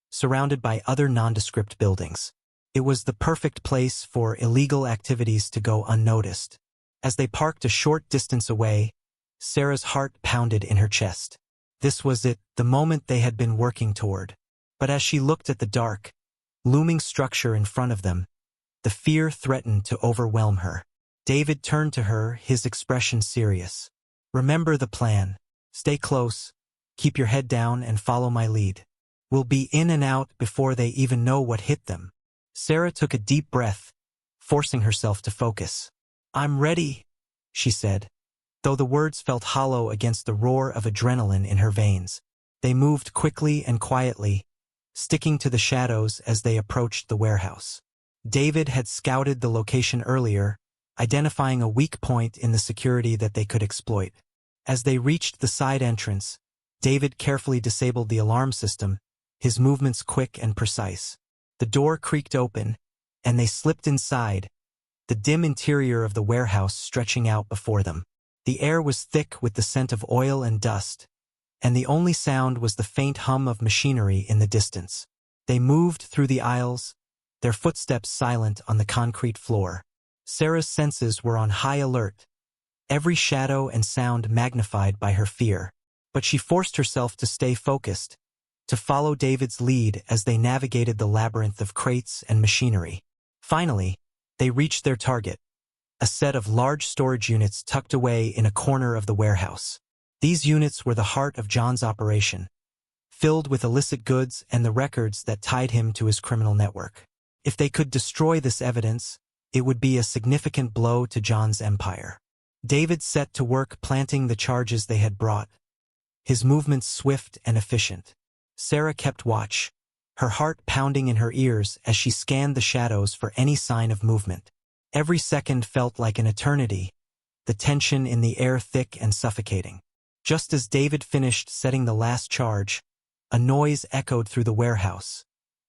A: surrounded by other nondescript buildings. It was the perfect place for illegal activities to go unnoticed. As they parked a short distance away, Sarah's heart pounded in her chest. This was it, the moment they had been working toward. But as she looked at the dark, looming structure in front of them, the fear threatened to overwhelm her. David turned to her, his expression serious. "Remember the plan. Stay close, keep your head down, and follow my lead. We'll be in and out before they even know what hit them." Sarah took a deep breath, forcing herself to focus. "I'm ready," she said, though the words felt hollow against the roar of adrenaline in her veins. They moved quickly and quietly, sticking to the shadows as they approached the warehouse. David had scouted the location earlier, identifying a weak point in the security that they could exploit. As they reached the side entrance, David carefully disabled the alarm system, his movements quick and precise. The door creaked open, and they slipped inside, the dim interior of the warehouse stretching out before them. The air was thick with the scent of oil and dust, and the only sound was the faint hum of machinery in the distance. They moved through the aisles, their footsteps silent on the concrete floor. Sarah's senses were on high alert, every shadow and sound magnified by her fear. But she forced herself to stay focused, to follow David's lead as they navigated the labyrinth of crates and machinery. Finally, they reached their target, a set of large storage units tucked away in a corner of the warehouse. These units were the heart of John's operation, filled with illicit goods and the records that tied him to his criminal network. If they could destroy this evidence, it would be a significant blow to John's empire. David set to work planting the charges they had brought, his movements swift and efficient. Sarah kept watch, her heart pounding in her ears as she scanned the shadows for any sign of movement. Every second felt like an eternity, the tension in the air thick and suffocating. Just as David finished setting the last charge, a noise echoed through the warehouse,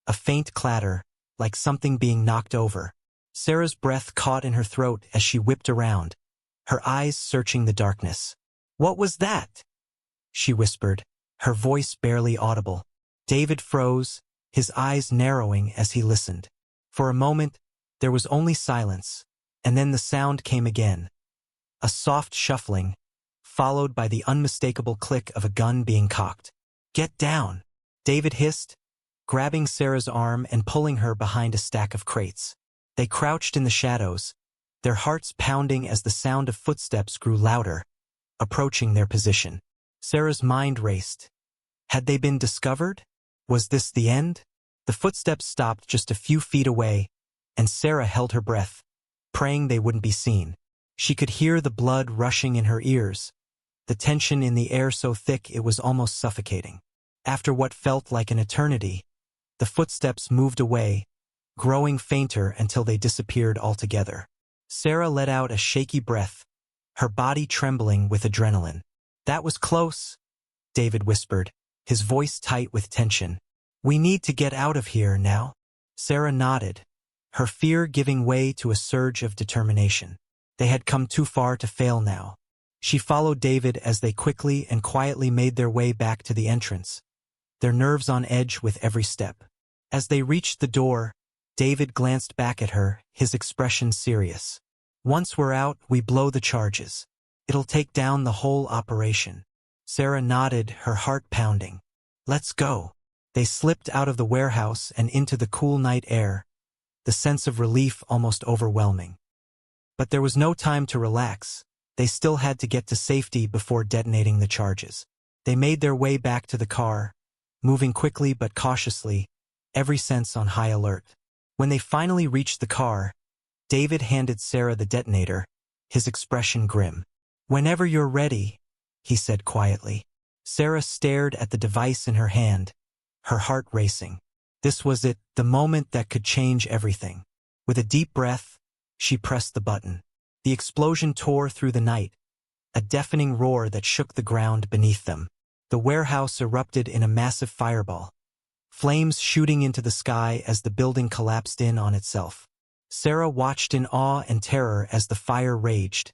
A: a faint clatter, like something being knocked over. Sarah's breath caught in her throat as she whipped around, her eyes searching the darkness. "What was that?" she whispered, her voice barely audible. David froze, his eyes narrowing as he listened. For a moment, there was only silence, and then the sound came again, a soft shuffling, followed by the unmistakable click of a gun being cocked. "Get down," David hissed, grabbing Sarah's arm and pulling her behind a stack of crates. They crouched in the shadows, their hearts pounding as the sound of footsteps grew louder, approaching their position. Sarah's mind raced. Had they been discovered? Was this the end? The footsteps stopped just a few feet away, and Sarah held her breath, praying they wouldn't be seen. She could hear the blood rushing in her ears, the tension in the air so thick it was almost suffocating. After what felt like an eternity, the footsteps moved away, growing fainter until they disappeared altogether. Sarah let out a shaky breath, her body trembling with adrenaline. "That was close," David whispered, his voice tight with tension. "We need to get out of here now." Sarah nodded, her fear giving way to a surge of determination. They had come too far to fail now. She followed David as they quickly and quietly made their way back to the entrance, their nerves on edge with every step. As they reached the door, David glanced back at her, his expression serious. "Once we're out, we blow the charges. It'll take down the whole operation." Sarah nodded, her heart pounding. "Let's go." They slipped out of the warehouse and into the cool night air, the sense of relief almost overwhelming. But there was no time to relax. They still had to get to safety before detonating the charges. They made their way back to the car, moving quickly but cautiously, every sense on high alert. When they finally reached the car, David handed Sarah the detonator, his expression grim. "Whenever you're ready," he said quietly. Sarah stared at the device in her hand, her heart racing. This was it, the moment that could change everything. With a deep breath, she pressed the button. The explosion tore through the night, a deafening roar that shook the ground beneath them. The warehouse erupted in a massive fireball, flames shooting into the sky as the building collapsed in on itself. Sarah watched in awe and terror as the fire raged,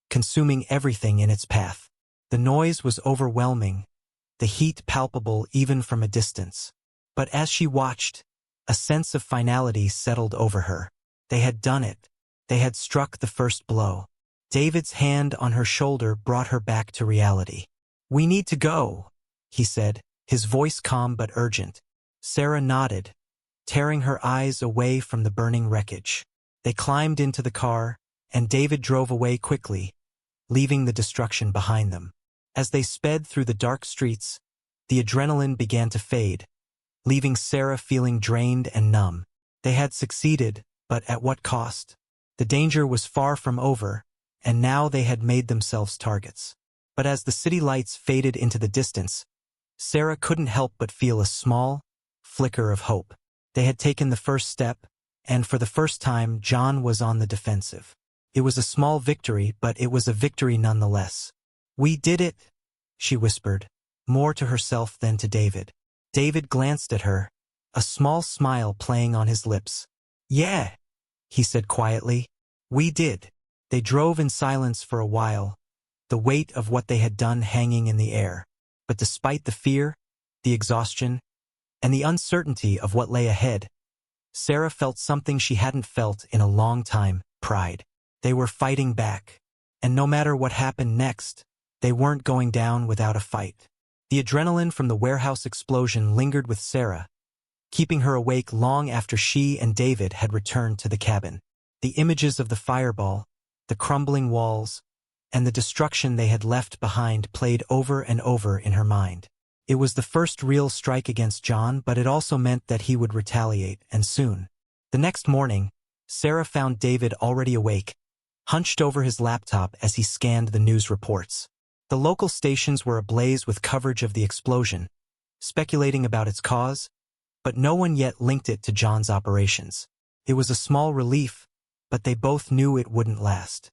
A: consuming everything in its path. The noise was overwhelming, the heat palpable even from a distance. But as she watched, a sense of finality settled over her. They had done it. They had struck the first blow. David's hand on her shoulder brought her back to reality. "We need to go," he said, his voice calm but urgent. Sarah nodded, tearing her eyes away from the burning wreckage. They climbed into the car, and David drove away quickly, leaving the destruction behind them. As they sped through the dark streets, the adrenaline began to fade, leaving Sarah feeling drained and numb. They had succeeded, but at what cost? The danger was far from over, and now they had made themselves targets. But as the city lights faded into the distance, Sarah couldn't help but feel a small flicker of hope. They had taken the first step, and for the first time John was on the defensive. It was a small victory, but it was a victory nonetheless. "We did it," she whispered, more to herself than to David. David glanced at her, a small smile playing on his lips. "Yeah," he said quietly. "We did." They drove in silence for a while, the weight of what they had done hanging in the air. But despite the fear, the exhaustion, and the uncertainty of what lay ahead, Sarah felt something she hadn't felt in a long time: pride. They were fighting back, and no matter what happened next, they weren't going down without a fight. The adrenaline from the warehouse explosion lingered with Sarah, keeping her awake long after she and David had returned to the cabin. The images of the fireball, the crumbling walls, and the destruction they had left behind played over and over in her mind. It was the first real strike against John, but it also meant that he would retaliate, and soon. The next morning, Sarah found David already awake, hunched over his laptop as he scanned the news reports. The local stations were ablaze with coverage of the explosion, speculating about its cause, but no one yet linked it to John's operations. It was a small relief, but they both knew it wouldn't last.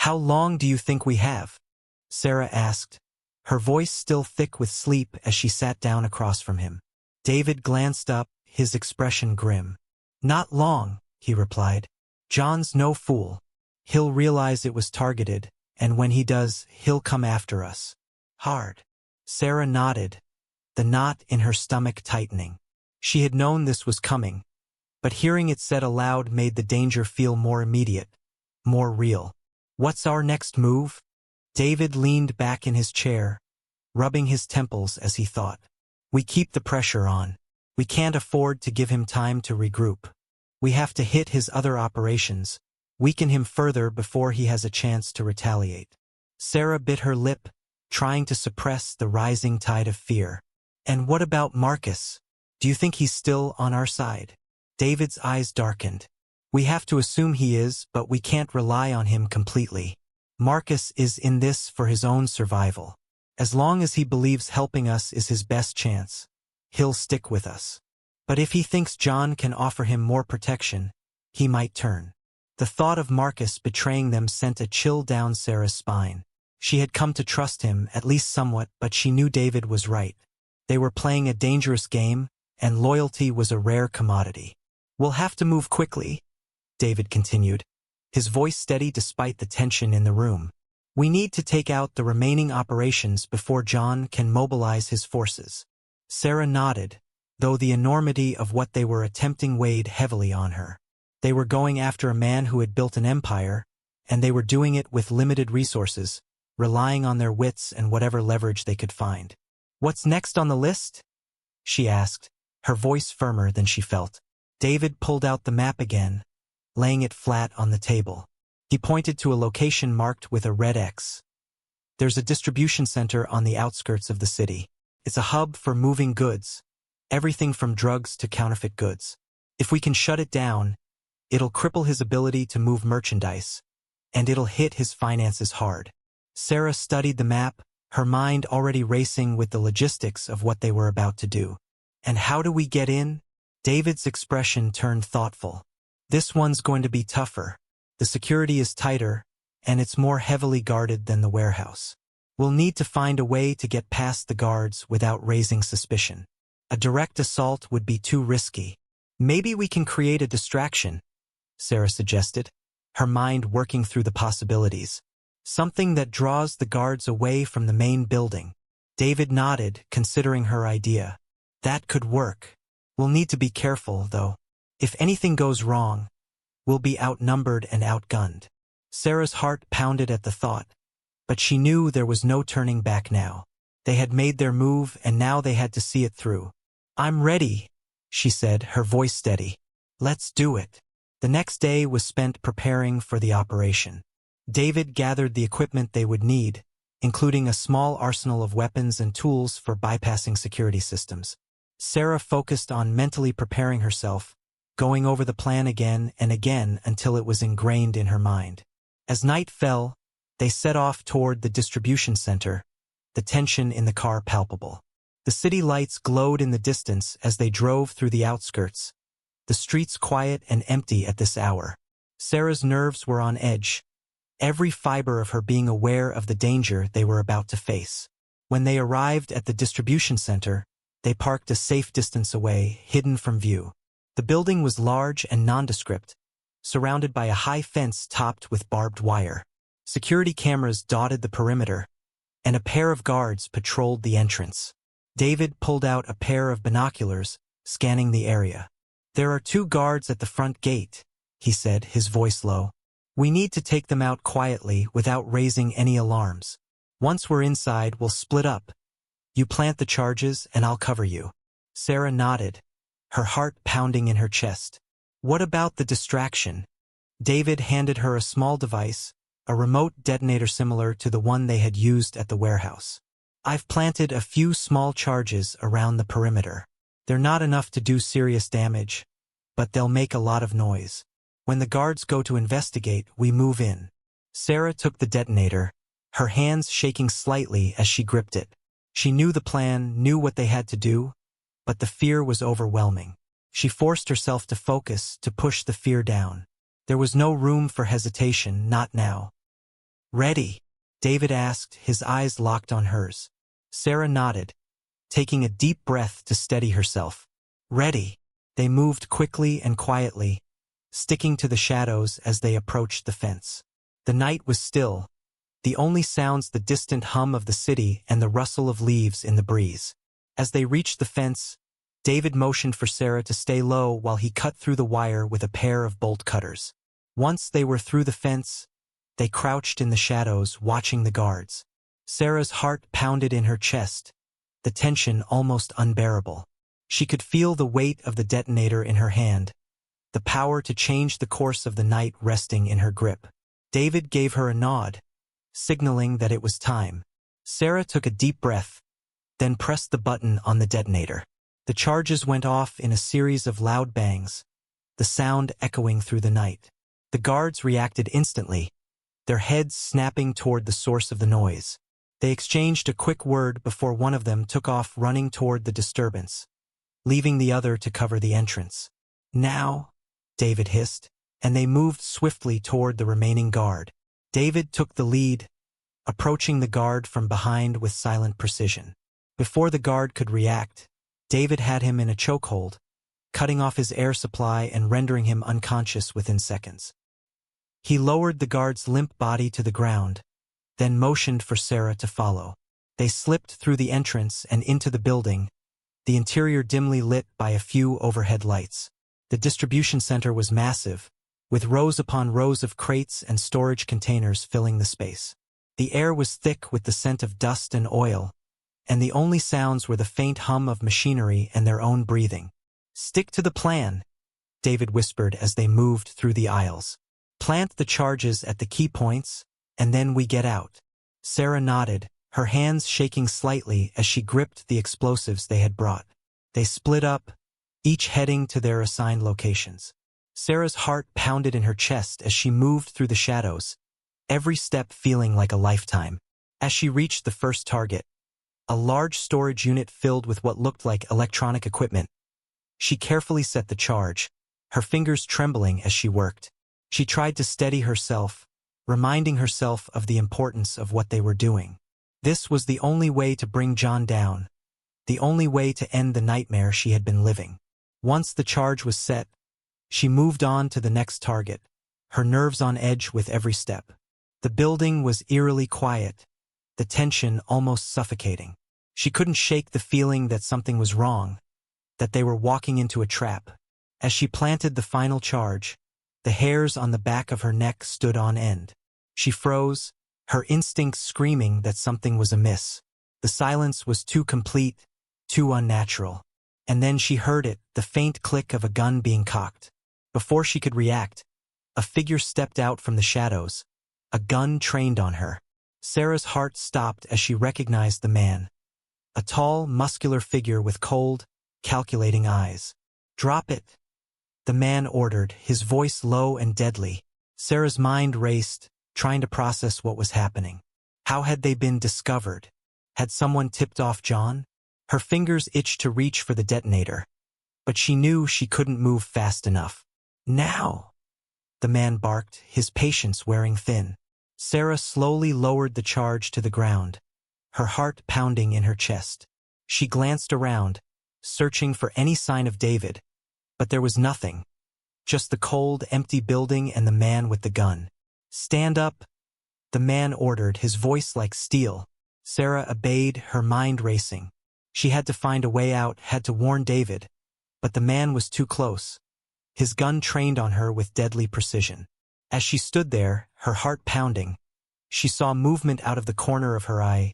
A: "How long do you think we have?" Sarah asked, her voice still thick with sleep as she sat down across from him. David glanced up, his expression grim. "Not long," he replied. "John's no fool. He'll realize it was targeted, and when he does, he'll come after us. Hard." Sarah nodded, the knot in her stomach tightening. She had known this was coming, but hearing it said aloud made the danger feel more immediate, more real. "What's our next move?" David leaned back in his chair, rubbing his temples as he thought. "We keep the pressure on. We can't afford to give him time to regroup. We have to hit his other operations, weaken him further before he has a chance to retaliate." Sarah bit her lip, trying to suppress the rising tide of fear. "And what about Marcus? Do you think he's still on our side?" David's eyes darkened. "We have to assume he is, but we can't rely on him completely. Marcus is in this for his own survival. As long as he believes helping us is his best chance, he'll stick with us. But if he thinks John can offer him more protection, he might turn." The thought of Marcus betraying them sent a chill down Sarah's spine. She had come to trust him, at least somewhat, but she knew David was right. They were playing a dangerous game, and loyalty was a rare commodity. "We'll have to move quickly," David continued, his voice steady despite the tension in the room. "We need to take out the remaining operations before John can mobilize his forces." Sarah nodded, though the enormity of what they were attempting weighed heavily on her. They were going after a man who had built an empire, and they were doing it with limited resources, relying on their wits and whatever leverage they could find. "What's next on the list?" she asked, her voice firmer than she felt. David pulled out the map again, laying it flat on the table. He pointed to a location marked with a red X. "There's a distribution center on the outskirts of the city. It's a hub for moving goods, everything from drugs to counterfeit goods. If we can shut it down, it'll cripple his ability to move merchandise, and it'll hit his finances hard." Sarah studied the map, her mind already racing with the logistics of what they were about to do. "And how do we get in?" David's expression turned thoughtful. "This one's going to be tougher. The security is tighter, and it's more heavily guarded than the warehouse. We'll need to find a way to get past the guards without raising suspicion. A direct assault would be too risky. Maybe we can create a distraction," Sarah suggested, her mind working through the possibilities. "Something that draws the guards away from the main building." David nodded, considering her idea. "That could work. We'll need to be careful, though. If anything goes wrong, we'll be outnumbered and outgunned." Sarah's heart pounded at the thought, but she knew there was no turning back now. They had made their move, and now they had to see it through. "I'm ready," she said, her voice steady. "Let's do it." The next day was spent preparing for the operation. David gathered the equipment they would need, including a small arsenal of weapons and tools for bypassing security systems. Sarah focused on mentally preparing herself, going over the plan again and again until it was ingrained in her mind. As night fell, they set off toward the distribution center, the tension in the car palpable. The city lights glowed in the distance as they drove through the outskirts, the streets quiet and empty at this hour. Sarah's nerves were on edge, every fiber of her being aware of the danger they were about to face. When they arrived at the distribution center, they parked a safe distance away, hidden from view. The building was large and nondescript, surrounded by a high fence topped with barbed wire. Security cameras dotted the perimeter, and a pair of guards patrolled the entrance. David pulled out a pair of binoculars, scanning the area. "There are 2 guards at the front gate," he said, his voice low. "We need to take them out quietly without raising any alarms. Once we're inside, we'll split up. You plant the charges, and I'll cover you." Sarah nodded, her heart pounding in her chest. "What about the distraction?" David handed her a small device, a remote detonator similar to the one they had used at the warehouse. "I've planted a few small charges around the perimeter. They're not enough to do serious damage, but they'll make a lot of noise. When the guards go to investigate, we move in." Sarah took the detonator, her hands shaking slightly as she gripped it. She knew the plan, knew what they had to do, but the fear was overwhelming. She forced herself to focus, to push the fear down. There was no room for hesitation, not now. "Ready?" David asked, his eyes locked on hers. Sarah nodded, taking a deep breath to steady herself. "Ready." They moved quickly and quietly, sticking to the shadows as they approached the fence. The night was still, the only sounds the distant hum of the city and the rustle of leaves in the breeze. As they reached the fence, David motioned for Sarah to stay low while he cut through the wire with a pair of bolt cutters. Once they were through the fence, they crouched in the shadows, watching the guards. Sarah's heart pounded in her chest, the tension almost unbearable. She could feel the weight of the detonator in her hand, the power to change the course of the night resting in her grip. David gave her a nod, signaling that it was time. Sarah took a deep breath, then pressed the button on the detonator. The charges went off in a series of loud bangs, the sound echoing through the night. The guards reacted instantly, their heads snapping toward the source of the noise. They exchanged a quick word before one of them took off running toward the disturbance, leaving the other to cover the entrance. "Now," David hissed, and they moved swiftly toward the remaining guard. David took the lead, approaching the guard from behind with silent precision. Before the guard could react, David had him in a chokehold, cutting off his air supply and rendering him unconscious within seconds. He lowered the guard's limp body to the ground, then motioned for Sarah to follow. They slipped through the entrance and into the building, the interior dimly lit by a few overhead lights. The distribution center was massive, with rows upon rows of crates and storage containers filling the space. The air was thick with the scent of dust and oil, and the only sounds were the faint hum of machinery and their own breathing. "Stick to the plan," David whispered as they moved through the aisles. "Plant the charges at the key points, and then we get out." Sarah nodded, her hands shaking slightly as she gripped the explosives they had brought. They split up, each heading to their assigned locations. Sarah's heart pounded in her chest as she moved through the shadows, every step feeling like a lifetime. As she reached the first target, a large storage unit filled with what looked like electronic equipment, she carefully set the charge, her fingers trembling as she worked. She tried to steady herself, reminding herself of the importance of what they were doing. This was the only way to bring John down, the only way to end the nightmare she had been living. Once the charge was set, she moved on to the next target, her nerves on edge with every step. The building was eerily quiet, the tension almost suffocating. She couldn't shake the feeling that something was wrong, that they were walking into a trap. As she planted the final charge, the hairs on the back of her neck stood on end. She froze, her instincts screaming that something was amiss. The silence was too complete, too unnatural. And then she heard it, the faint click of a gun being cocked. Before she could react, a figure stepped out from the shadows, a gun trained on her. Sarah's heart stopped as she recognized the man. A tall, muscular figure with cold, calculating eyes. "Drop it," the man ordered, his voice low and deadly. Sarah's mind raced, trying to process what was happening. How had they been discovered? Had someone tipped off John? Her fingers itched to reach for the detonator, but she knew she couldn't move fast enough. "Now," the man barked, his patience wearing thin. Sarah slowly lowered the charge to the ground, her heart pounding in her chest. She glanced around, searching for any sign of David, but there was nothing. Just the cold, empty building and the man with the gun. "Stand up," the man ordered, his voice like steel. Sarah obeyed, her mind racing. She had to find a way out, had to warn David, but the man was too close. His gun trained on her with deadly precision. As she stood there, her heart pounding, she saw movement out of the corner of her eye.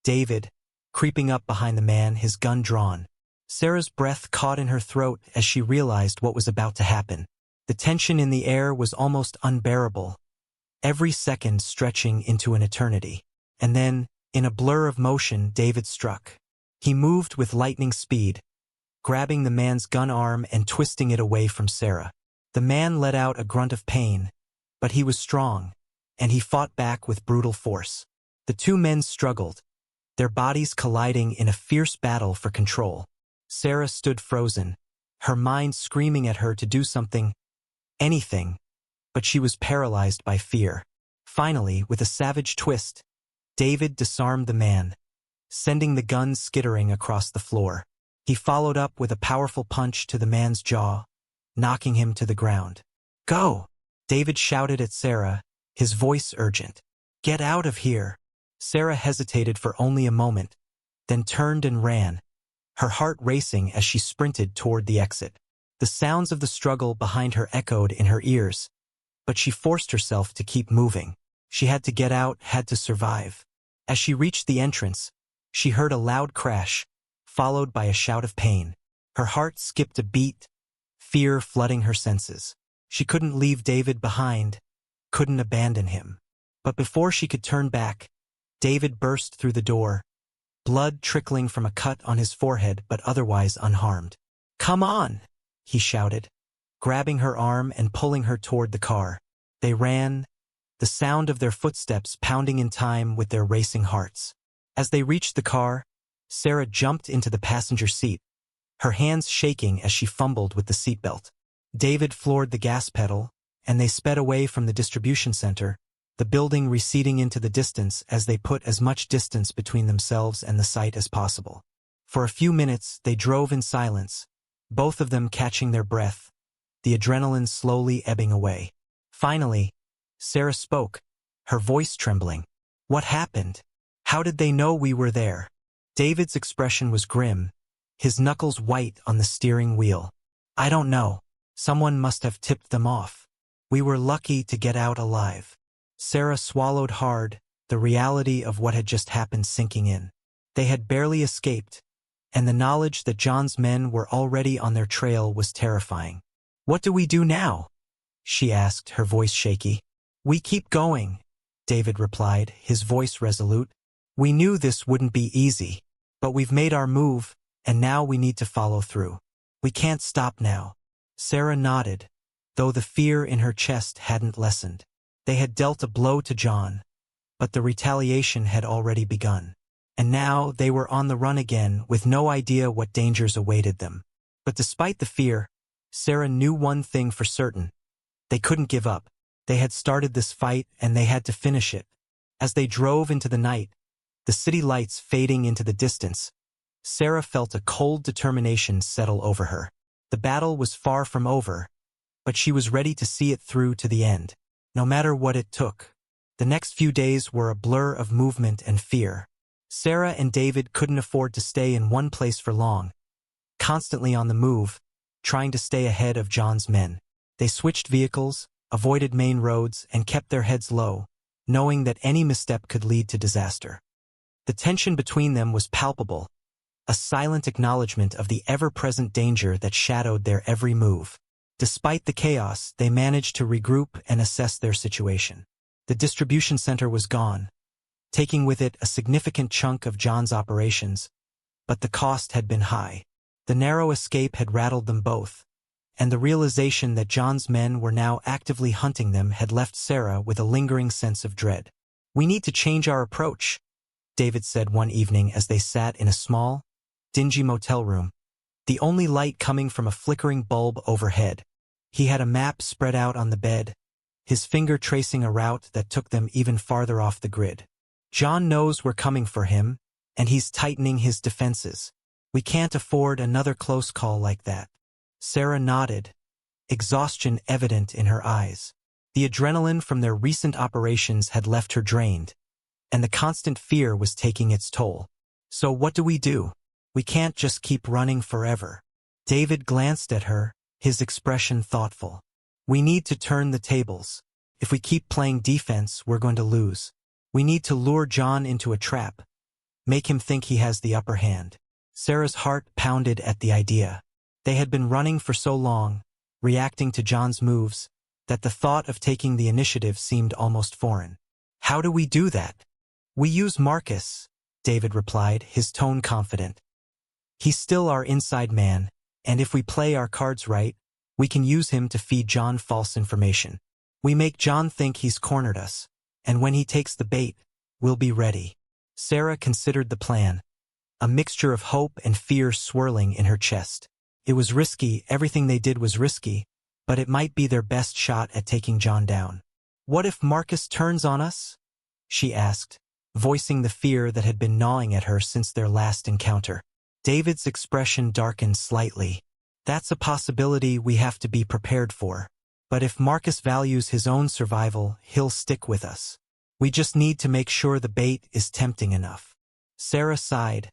A: David, creeping up behind the man, his gun drawn. Sarah's breath caught in her throat as she realized what was about to happen. The tension in the air was almost unbearable, every second stretching into an eternity. And then, in a blur of motion, David struck. He moved with lightning speed, grabbing the man's gun arm and twisting it away from Sarah. The man let out a grunt of pain, but he was strong, and he fought back with brutal force. The two men struggled, their bodies colliding in a fierce battle for control. Sarah stood frozen, her mind screaming at her to do something, anything, but she was paralyzed by fear. Finally, with a savage twist, David disarmed the man, sending the gun skittering across the floor. He followed up with a powerful punch to the man's jaw, knocking him to the ground. "Go!" David shouted at Sarah, his voice urgent. "Get out of here!" Sarah hesitated for only a moment, then turned and ran, her heart racing as she sprinted toward the exit. The sounds of the struggle behind her echoed in her ears, but she forced herself to keep moving. She had to get out, had to survive. As she reached the entrance, she heard a loud crash, followed by a shout of pain. Her heart skipped a beat, fear flooding her senses. She couldn't leave David behind, couldn't abandon him. But before she could turn back, David burst through the door, blood trickling from a cut on his forehead but otherwise unharmed. "Come on!" he shouted, grabbing her arm and pulling her toward the car. They ran, the sound of their footsteps pounding in time with their racing hearts. As they reached the car, Sarah jumped into the passenger seat, her hands shaking as she fumbled with the seatbelt. David floored the gas pedal, and they sped away from the distribution center, the building receding into the distance as they put as much distance between themselves and the site as possible. For a few minutes, they drove in silence, both of them catching their breath, the adrenaline slowly ebbing away. Finally, Sarah spoke, her voice trembling. "What happened? How did they know we were there?" David's expression was grim, his knuckles white on the steering wheel. "I don't know. Someone must have tipped them off. We were lucky to get out alive." Sarah swallowed hard, the reality of what had just happened sinking in. They had barely escaped, and the knowledge that John's men were already on their trail was terrifying. "What do we do now?" she asked, her voice shaky. "We keep going," David replied, his voice resolute. "We knew this wouldn't be easy, but we've made our move, and now we need to follow through. We can't stop now." Sarah nodded, though the fear in her chest hadn't lessened. They had dealt a blow to John, but the retaliation had already begun. And now they were on the run again, with no idea what dangers awaited them. But despite the fear, Sarah knew one thing for certain. They couldn't give up. They had started this fight, and they had to finish it. As they drove into the night, the city lights fading into the distance, Sarah felt a cold determination settle over her. The battle was far from over, but she was ready to see it through to the end, no matter what it took. The next few days were a blur of movement and fear. Sarah and David couldn't afford to stay in one place for long, constantly on the move, trying to stay ahead of John's men. They switched vehicles, avoided main roads, and kept their heads low, knowing that any misstep could lead to disaster. The tension between them was palpable, a silent acknowledgement of the ever-present danger that shadowed their every move. Despite the chaos, they managed to regroup and assess their situation. The distribution center was gone, taking with it a significant chunk of John's operations, but the cost had been high. The narrow escape had rattled them both, and the realization that John's men were now actively hunting them had left Sarah with a lingering sense of dread. "We need to change our approach," David said one evening as they sat in a small, dingy motel room, the only light coming from a flickering bulb overhead. He had a map spread out on the bed, his finger tracing a route that took them even farther off the grid. "John knows we're coming for him, and he's tightening his defenses. We can't afford another close call like that." Sarah nodded, exhaustion evident in her eyes. The adrenaline from their recent operations had left her drained, and the constant fear was taking its toll. "So what do we do? We can't just keep running forever." David glanced at her, his expression thoughtful. "We need to turn the tables. If we keep playing defense, we're going to lose. We need to lure John into a trap, make him think he has the upper hand." Sarah's heart pounded at the idea. They had been running for so long, reacting to John's moves, that the thought of taking the initiative seemed almost foreign. "How do we do that?" "We use Marcus," David replied, his tone confident. "He's still our inside man, and if we play our cards right, we can use him to feed John false information. We make John think he's cornered us, and when he takes the bait, we'll be ready." Sarah considered the plan, a mixture of hope and fear swirling in her chest. It was risky, everything they did was risky, but it might be their best shot at taking John down. "What if Marcus turns on us?" she asked, voicing the fear that had been gnawing at her since their last encounter. David's expression darkened slightly. "That's a possibility we have to be prepared for. But if Marcus values his own survival, he'll stick with us. We just need to make sure the bait is tempting enough." Sarah sighed,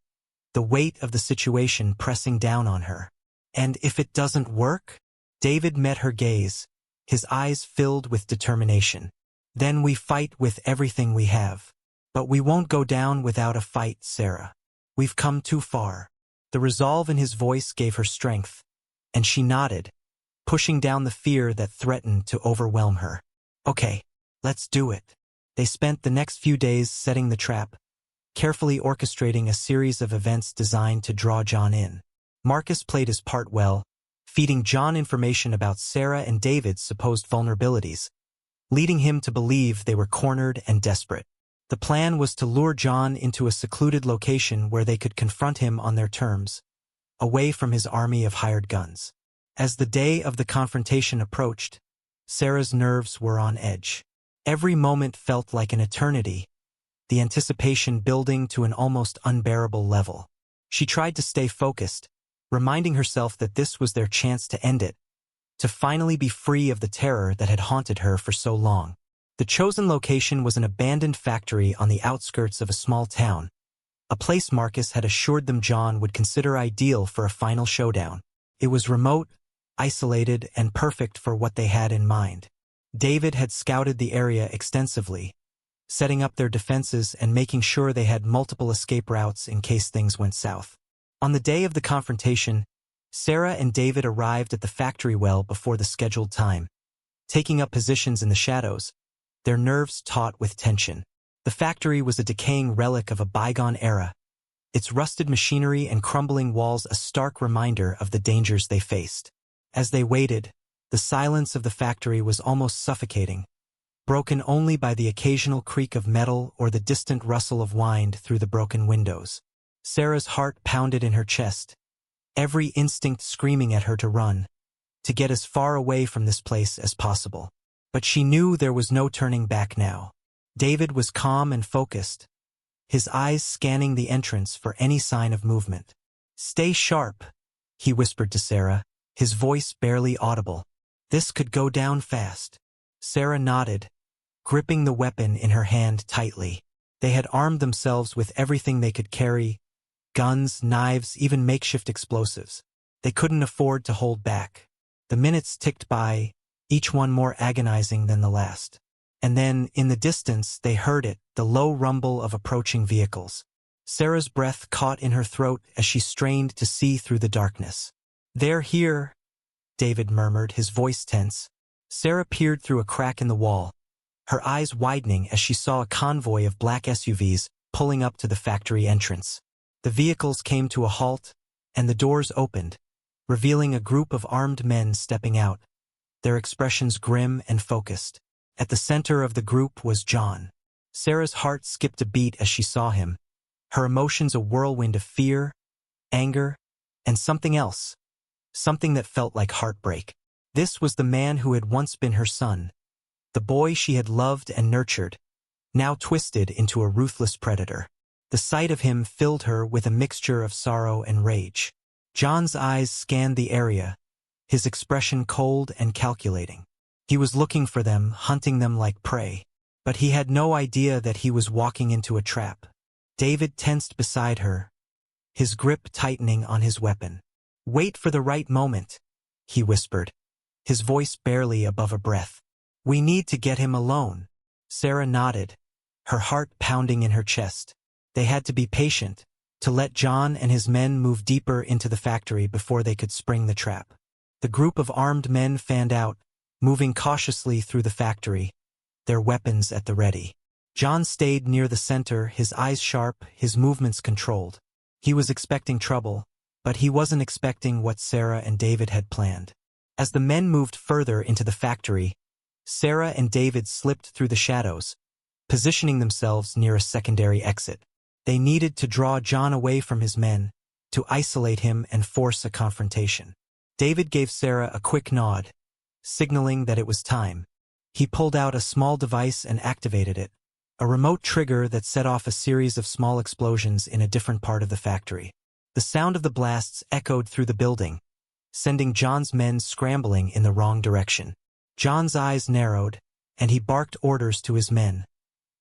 A: the weight of the situation pressing down on her. "And if it doesn't work?" David met her gaze, his eyes filled with determination. "Then we fight with everything we have. But we won't go down without a fight, Sarah. We've come too far." The resolve in his voice gave her strength, and she nodded, pushing down the fear that threatened to overwhelm her. "Okay, let's do it." They spent the next few days setting the trap, carefully orchestrating a series of events designed to draw John in. Marcus played his part well, feeding John information about Sarah and David's supposed vulnerabilities, leading him to believe they were cornered and desperate. The plan was to lure John into a secluded location where they could confront him on their terms, away from his army of hired guns. As the day of the confrontation approached, Sarah's nerves were on edge. Every moment felt like an eternity, the anticipation building to an almost unbearable level. She tried to stay focused, reminding herself that this was their chance to end it, to finally be free of the terror that had haunted her for so long. The chosen location was an abandoned factory on the outskirts of a small town, a place Marcus had assured them John would consider ideal for a final showdown. It was remote, isolated, and perfect for what they had in mind. David had scouted the area extensively, setting up their defenses and making sure they had multiple escape routes in case things went south. On the day of the confrontation, Sarah and David arrived at the factory well before the scheduled time. Taking up positions in the shadows, their nerves taut with tension. The factory was a decaying relic of a bygone era, its rusted machinery and crumbling walls a stark reminder of the dangers they faced. As they waited, the silence of the factory was almost suffocating, broken only by the occasional creak of metal or the distant rustle of wind through the broken windows. Sarah's heart pounded in her chest, every instinct screaming at her to run, to get as far away from this place as possible. But she knew there was no turning back now. David was calm and focused, his eyes scanning the entrance for any sign of movement. "Stay sharp," he whispered to Sarah, his voice barely audible. "This could go down fast." Sarah nodded, gripping the weapon in her hand tightly. They had armed themselves with everything they could carry, guns, knives, even makeshift explosives. They couldn't afford to hold back. The minutes ticked by, each one more agonizing than the last. And then, in the distance, they heard it, the low rumble of approaching vehicles. Sarah's breath caught in her throat as she strained to see through the darkness. "They're here," David murmured, his voice tense. Sarah peered through a crack in the wall, her eyes widening as she saw a convoy of black SUVs pulling up to the factory entrance. The vehicles came to a halt, and the doors opened, revealing a group of armed men stepping out, their expressions grim and focused. At the center of the group was John. Sarah's heart skipped a beat as she saw him, her emotions a whirlwind of fear, anger, and something else, something that felt like heartbreak. This was the man who had once been her son, the boy she had loved and nurtured, now twisted into a ruthless predator. The sight of him filled her with a mixture of sorrow and rage. John's eyes scanned the area, his expression cold and calculating. He was looking for them, hunting them like prey. But he had no idea that he was walking into a trap. David tensed beside her, his grip tightening on his weapon. "Wait for the right moment," he whispered, his voice barely above a breath. "We need to get him alone." Sarah nodded, her heart pounding in her chest. They had to be patient, to let John and his men move deeper into the factory before they could spring the trap. The group of armed men fanned out, moving cautiously through the factory, their weapons at the ready. John stayed near the center, his eyes sharp, his movements controlled. He was expecting trouble, but he wasn't expecting what Sarah and David had planned. As the men moved further into the factory, Sarah and David slipped through the shadows, positioning themselves near a secondary exit. They needed to draw John away from his men, to isolate him and force a confrontation. David gave Sarah a quick nod, signaling that it was time. He pulled out a small device and activated it, a remote trigger that set off a series of small explosions in a different part of the factory. The sound of the blasts echoed through the building, sending John's men scrambling in the wrong direction. John's eyes narrowed, and he barked orders to his men,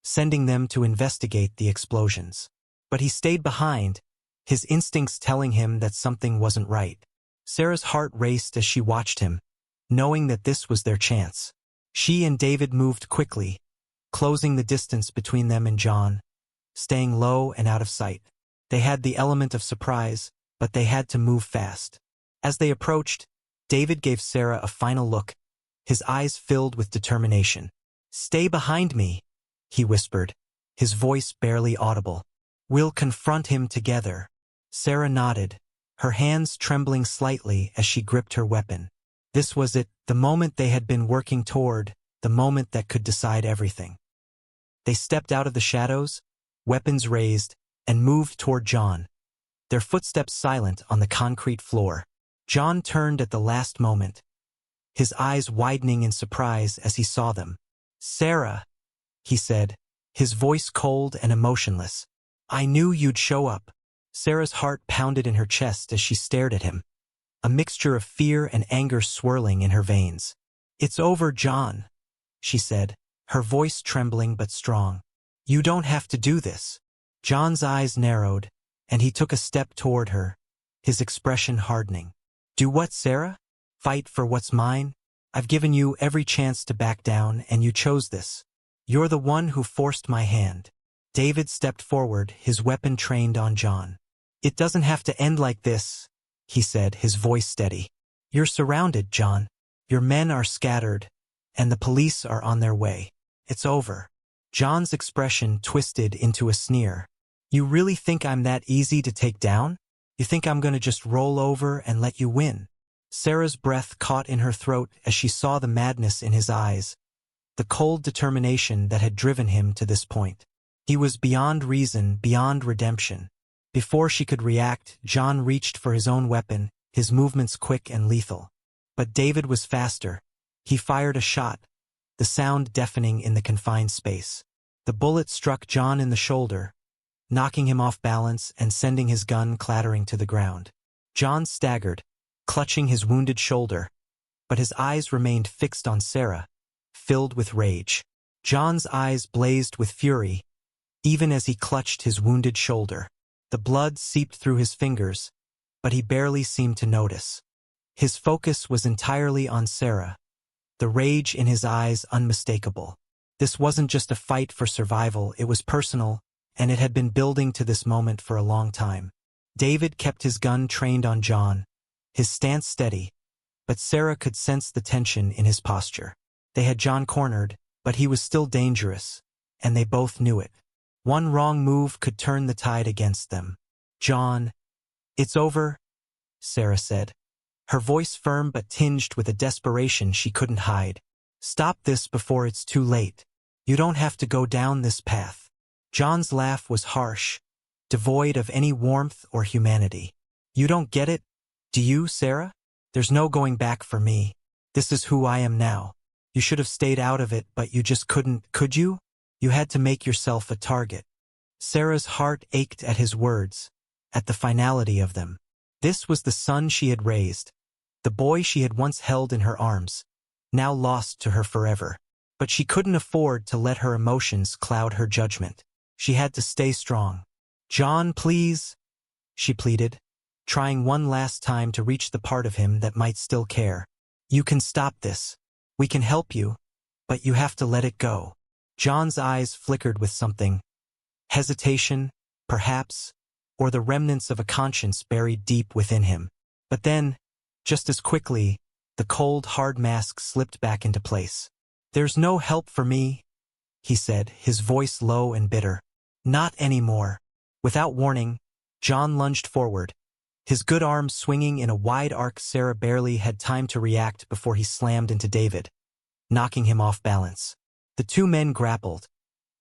A: sending them to investigate the explosions. But he stayed behind, his instincts telling him that something wasn't right. Sarah's heart raced as she watched him, knowing that this was their chance. She and David moved quickly, closing the distance between them and John, staying low and out of sight. They had the element of surprise, but they had to move fast. As they approached, David gave Sarah a final look, his eyes filled with determination. "Stay behind me," he whispered, his voice barely audible. "We'll confront him together." Sarah nodded, her hands trembling slightly as she gripped her weapon. This was it, the moment they had been working toward, the moment that could decide everything. They stepped out of the shadows, weapons raised, and moved toward John, their footsteps silent on the concrete floor. John turned at the last moment, his eyes widening in surprise as he saw them. "Sarah," he said, his voice cold and emotionless. "I knew you'd show up." Sarah's heart pounded in her chest as she stared at him, a mixture of fear and anger swirling in her veins. "It's over, John," she said, her voice trembling but strong. "You don't have to do this." John's eyes narrowed, and he took a step toward her, his expression hardening. Do what, Sarah? Fight for what's mine? I've given you every chance to back down, and you chose this. You're the one who forced my hand. David stepped forward, his weapon trained on John. It doesn't have to end like this, he said, his voice steady. You're surrounded, John. Your men are scattered, and the police are on their way. It's over. John's expression twisted into a sneer. You really think I'm that easy to take down? You think I'm going to just roll over and let you win? Sarah's breath caught in her throat as she saw the madness in his eyes, the cold determination that had driven him to this point. He was beyond reason, beyond redemption. Before she could react, John reached for his own weapon, his movements quick and lethal. But David was faster. He fired a shot, the sound deafening in the confined space. The bullet struck John in the shoulder, knocking him off balance and sending his gun clattering to the ground. John staggered, clutching his wounded shoulder, but his eyes remained fixed on Sarah, filled with rage. John's eyes blazed with fury, even as he clutched his wounded shoulder. The blood seeped through his fingers, but he barely seemed to notice. His focus was entirely on Sarah, the rage in his eyes unmistakable. This wasn't just a fight for survival, it was personal, and it had been building to this moment for a long time. David kept his gun trained on John, his stance steady, but Sarah could sense the tension in his posture. They had John cornered, but he was still dangerous, and they both knew it. One wrong move could turn the tide against them. John, it's over, Sarah said, her voice firm but tinged with a desperation she couldn't hide. Stop this before it's too late. You don't have to go down this path. John's laugh was harsh, devoid of any warmth or humanity. You don't get it? Do you, Sarah? There's no going back for me. This is who I am now. You should have stayed out of it, but you just couldn't, could you? You had to make yourself a target. Sarah's heart ached at his words, at the finality of them. This was the son she had raised, the boy she had once held in her arms, now lost to her forever. But she couldn't afford to let her emotions cloud her judgment. She had to stay strong. John, please, she pleaded, trying one last time to reach the part of him that might still care. You can stop this. We can help you, but you have to let it go. John's eyes flickered with something. Hesitation, perhaps, or the remnants of a conscience buried deep within him. But then, just as quickly, the cold, hard mask slipped back into place. There's no help for me, he said, his voice low and bitter. Not anymore. Without warning, John lunged forward, his good arm swinging in a wide arc. Sarah barely had time to react before he slammed into David, knocking him off balance. The two men grappled,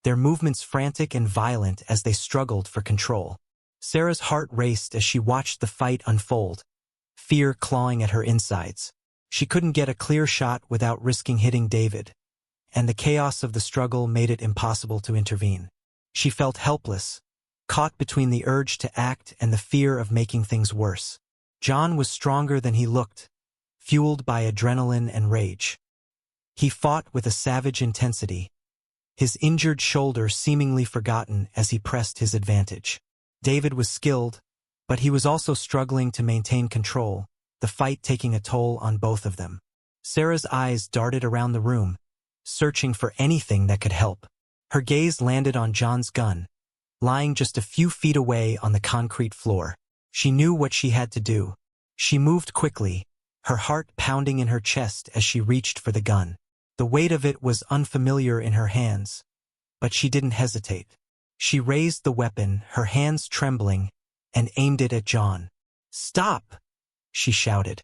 A: their movements frantic and violent as they struggled for control. Sarah's heart raced as she watched the fight unfold, fear clawing at her insides. She couldn't get a clear shot without risking hitting David, and the chaos of the struggle made it impossible to intervene. She felt helpless, caught between the urge to act and the fear of making things worse. John was stronger than he looked, fueled by adrenaline and rage. He fought with a savage intensity, his injured shoulder seemingly forgotten as he pressed his advantage. David was skilled, but he was also struggling to maintain control, the fight taking a toll on both of them. Sarah's eyes darted around the room, searching for anything that could help. Her gaze landed on John's gun, lying just a few feet away on the concrete floor. She knew what she had to do. She moved quickly, her heart pounding in her chest as she reached for the gun. The weight of it was unfamiliar in her hands, but she didn't hesitate. She raised the weapon, her hands trembling, and aimed it at John. "Stop!" she shouted,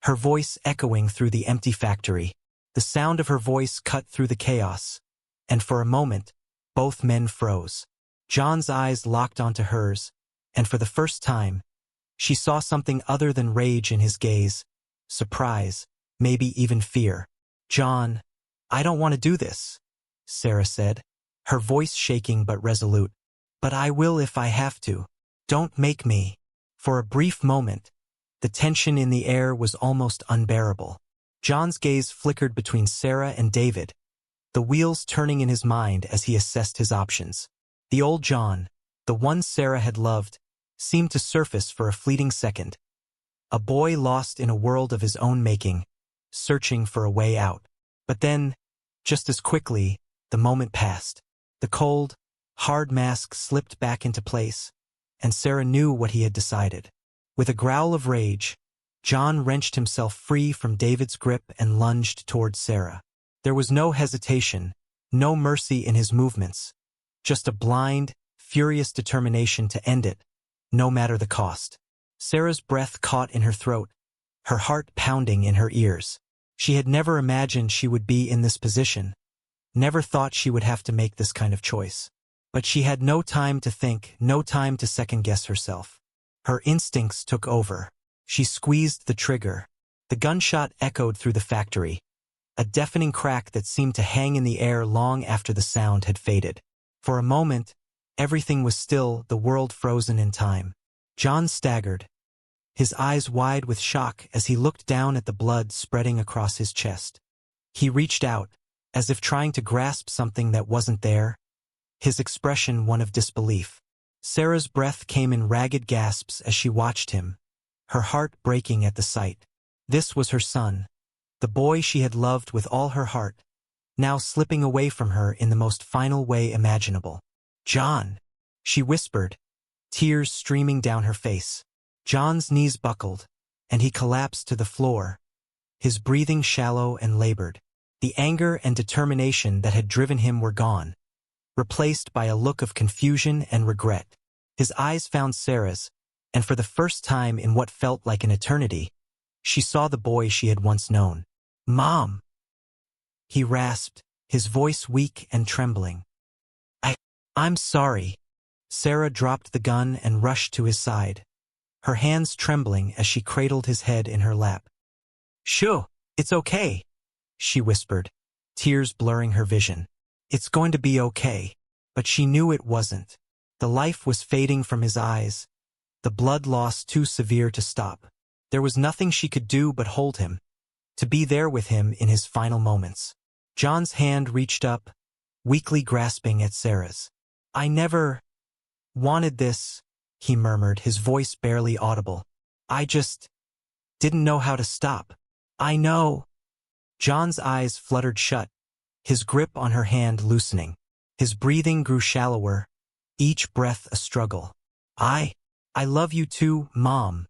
A: her voice echoing through the empty factory. The sound of her voice cut through the chaos, and for a moment, both men froze. John's eyes locked onto hers, and for the first time, she saw something other than rage in his gaze, surprise, maybe even fear. "John, I don't want to do this," Sarah said, her voice shaking but resolute. "But I will if I have to. Don't make me." For a brief moment, the tension in the air was almost unbearable. John's gaze flickered between Sarah and David, the wheels turning in his mind as he assessed his options. The old John, the one Sarah had loved, seemed to surface for a fleeting second. A boy lost in a world of his own making, searching for a way out. But then, just as quickly, the moment passed. The cold, hard mask slipped back into place, and Sarah knew what he had decided. With a growl of rage, John wrenched himself free from David's grip and lunged towards Sarah. There was no hesitation, no mercy in his movements, just a blind, furious determination to end it, no matter the cost. Sarah's breath caught in her throat, her heart pounding in her ears. She had never imagined she would be in this position, never thought she would have to make this kind of choice. But she had no time to think, no time to second-guess herself. Her instincts took over. She squeezed the trigger. The gunshot echoed through the factory, a deafening crack that seemed to hang in the air long after the sound had faded. For a moment, everything was still, the world frozen in time. John staggered, his eyes wide with shock as he looked down at the blood spreading across his chest. He reached out, as if trying to grasp something that wasn't there, his expression one of disbelief. Sarah's breath came in ragged gasps as she watched him, her heart breaking at the sight. This was her son, the boy she had loved with all her heart, now slipping away from her in the most final way imaginable. "John," she whispered, tears streaming down her face. John's knees buckled, and he collapsed to the floor, his breathing shallow and labored. The anger and determination that had driven him were gone, replaced by a look of confusion and regret. His eyes found Sarah's, and for the first time in what felt like an eternity, she saw the boy she had once known. "Mom," he rasped, his voice weak and trembling. I'm sorry." Sarah dropped the gun and rushed to his side, her hands trembling as she cradled his head in her lap. "Shoo, it's okay," she whispered, tears blurring her vision. "It's going to be okay." But she knew it wasn't. The life was fading from his eyes, the blood loss too severe to stop. There was nothing she could do but hold him, to be there with him in his final moments. John's hand reached up, weakly grasping at Sarah's. "I never wanted this," he murmured, his voice barely audible. "I just didn't know how to stop." "I know." John's eyes fluttered shut, his grip on her hand loosening. His breathing grew shallower, each breath a struggle. I love you too, Mom,"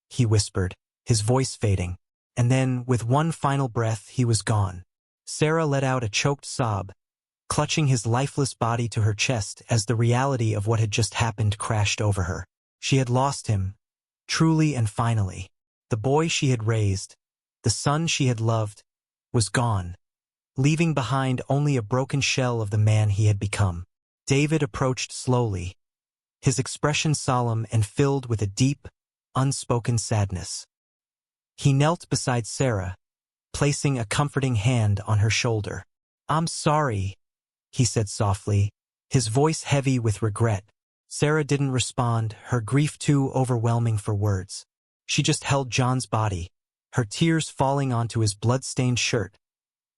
A: he whispered, his voice fading. And then, with one final breath, he was gone. Sarah let out a choked sob, clutching his lifeless body to her chest as the reality of what had just happened crashed over her. She had lost him, truly and finally. The boy she had raised, the son she had loved, was gone, leaving behind only a broken shell of the man he had become. David approached slowly, his expression solemn and filled with a deep, unspoken sadness. He knelt beside Sarah, placing a comforting hand on her shoulder. "I'm sorry," he said softly, his voice heavy with regret. Sarah didn't respond, her grief too overwhelming for words. She just held John's body, her tears falling onto his blood-stained shirt,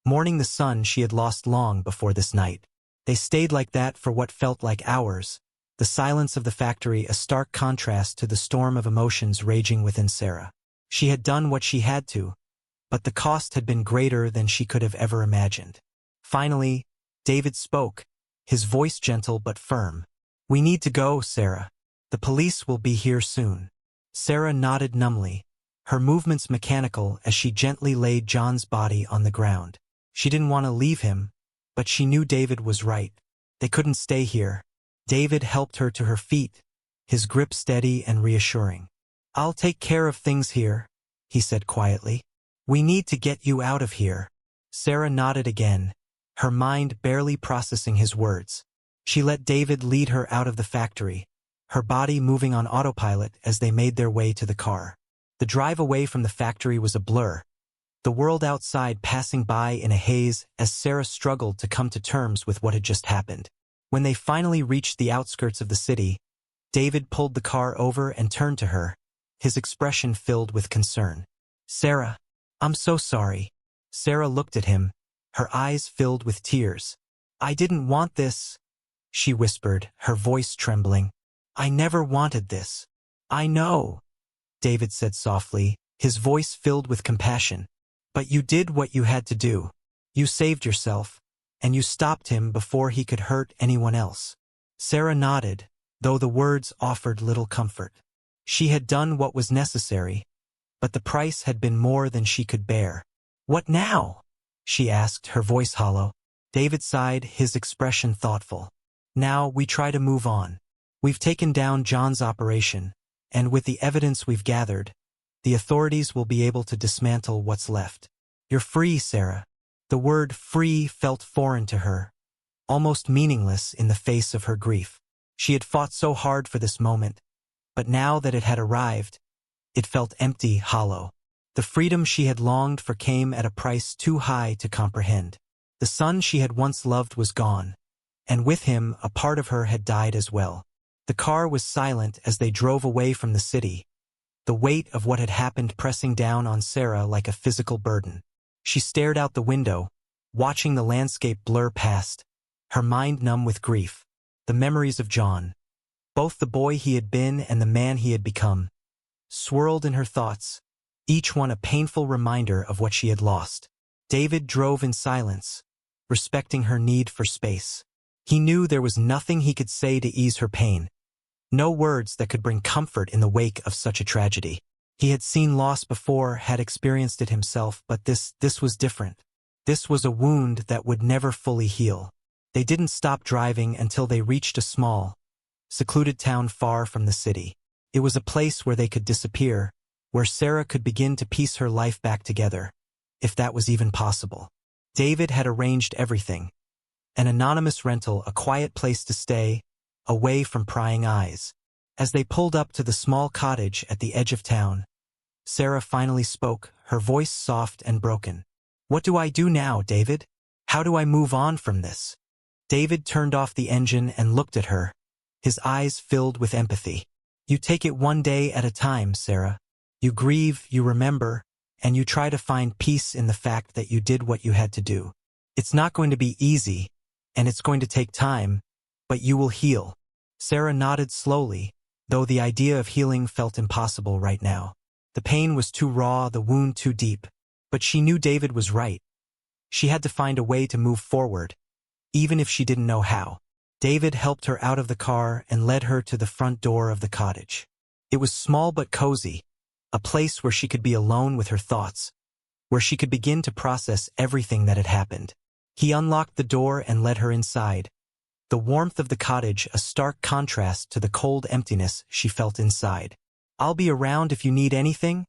A: mourning the son she had lost long before this night. They stayed like that for what felt like hours, the silence of the factory a stark contrast to the storm of emotions raging within Sarah. She had done what she had to, but the cost had been greater than she could have ever imagined. Finally, David spoke, his voice gentle but firm. "We need to go, Sarah. The police will be here soon." Sarah nodded numbly, her movements mechanical as she gently laid John's body on the ground. She didn't want to leave him, but she knew David was right. They couldn't stay here. David helped her to her feet, his grip steady and reassuring. "I'll take care of things here," he said quietly. "We need to get you out of here." Sarah nodded again, her mind barely processing his words. She let David lead her out of the factory, her body moving on autopilot as they made their way to the car. The drive away from the factory was a blur, the world outside passing by in a haze as Sarah struggled to come to terms with what had just happened. When they finally reached the outskirts of the city, David pulled the car over and turned to her, his expression filled with concern. "Sarah, I'm so sorry." Sarah looked at him, her eyes filled with tears. "I didn't want this," she whispered, her voice trembling. I never wanted this. I know, David said softly, his voice filled with compassion. But you did what you had to do. You saved yourself, and you stopped him before he could hurt anyone else. Sarah nodded, though the words offered little comfort. She had done what was necessary, but the price had been more than she could bear. What now? She asked, her voice hollow. David sighed, his expression thoughtful. Now we try to move on. We've taken down John's operation, and with the evidence we've gathered, the authorities will be able to dismantle what's left. You're free, Sarah. The word free felt foreign to her, almost meaningless in the face of her grief. She had fought so hard for this moment, but now that it had arrived, it felt empty, hollow. The freedom she had longed for came at a price too high to comprehend. The son she had once loved was gone, and with him a part of her had died as well. The car was silent as they drove away from the city, the weight of what had happened pressing down on Sarah like a physical burden. She stared out the window, watching the landscape blur past, her mind numb with grief. The memories of John, both the boy he had been and the man he had become, swirled in her thoughts, each one a painful reminder of what she had lost. David drove in silence, respecting her need for space. He knew there was nothing he could say to ease her pain, no words that could bring comfort in the wake of such a tragedy. He had seen loss before, had experienced it himself, but this was different. This was a wound that would never fully heal. They didn't stop driving until they reached a small, secluded town far from the city. It was a place where they could disappear, where Sarah could begin to piece her life back together, if that was even possible. David had arranged everything. An anonymous rental, a quiet place to stay, away from prying eyes. As they pulled up to the small cottage at the edge of town, Sarah finally spoke, her voice soft and broken. What do I do now, David? How do I move on from this? David turned off the engine and looked at her, his eyes filled with empathy. You take it one day at a time, Sarah. You grieve, you remember, and you try to find peace in the fact that you did what you had to do. It's not going to be easy, and it's going to take time, but you will heal. Sarah nodded slowly, though the idea of healing felt impossible right now. The pain was too raw, the wound too deep, but she knew David was right. She had to find a way to move forward, even if she didn't know how. David helped her out of the car and led her to the front door of the cottage. It was small but cozy, a place where she could be alone with her thoughts, where she could begin to process everything that had happened. He unlocked the door and led her inside, the warmth of the cottage a stark contrast to the cold emptiness she felt inside. I'll be around if you need anything,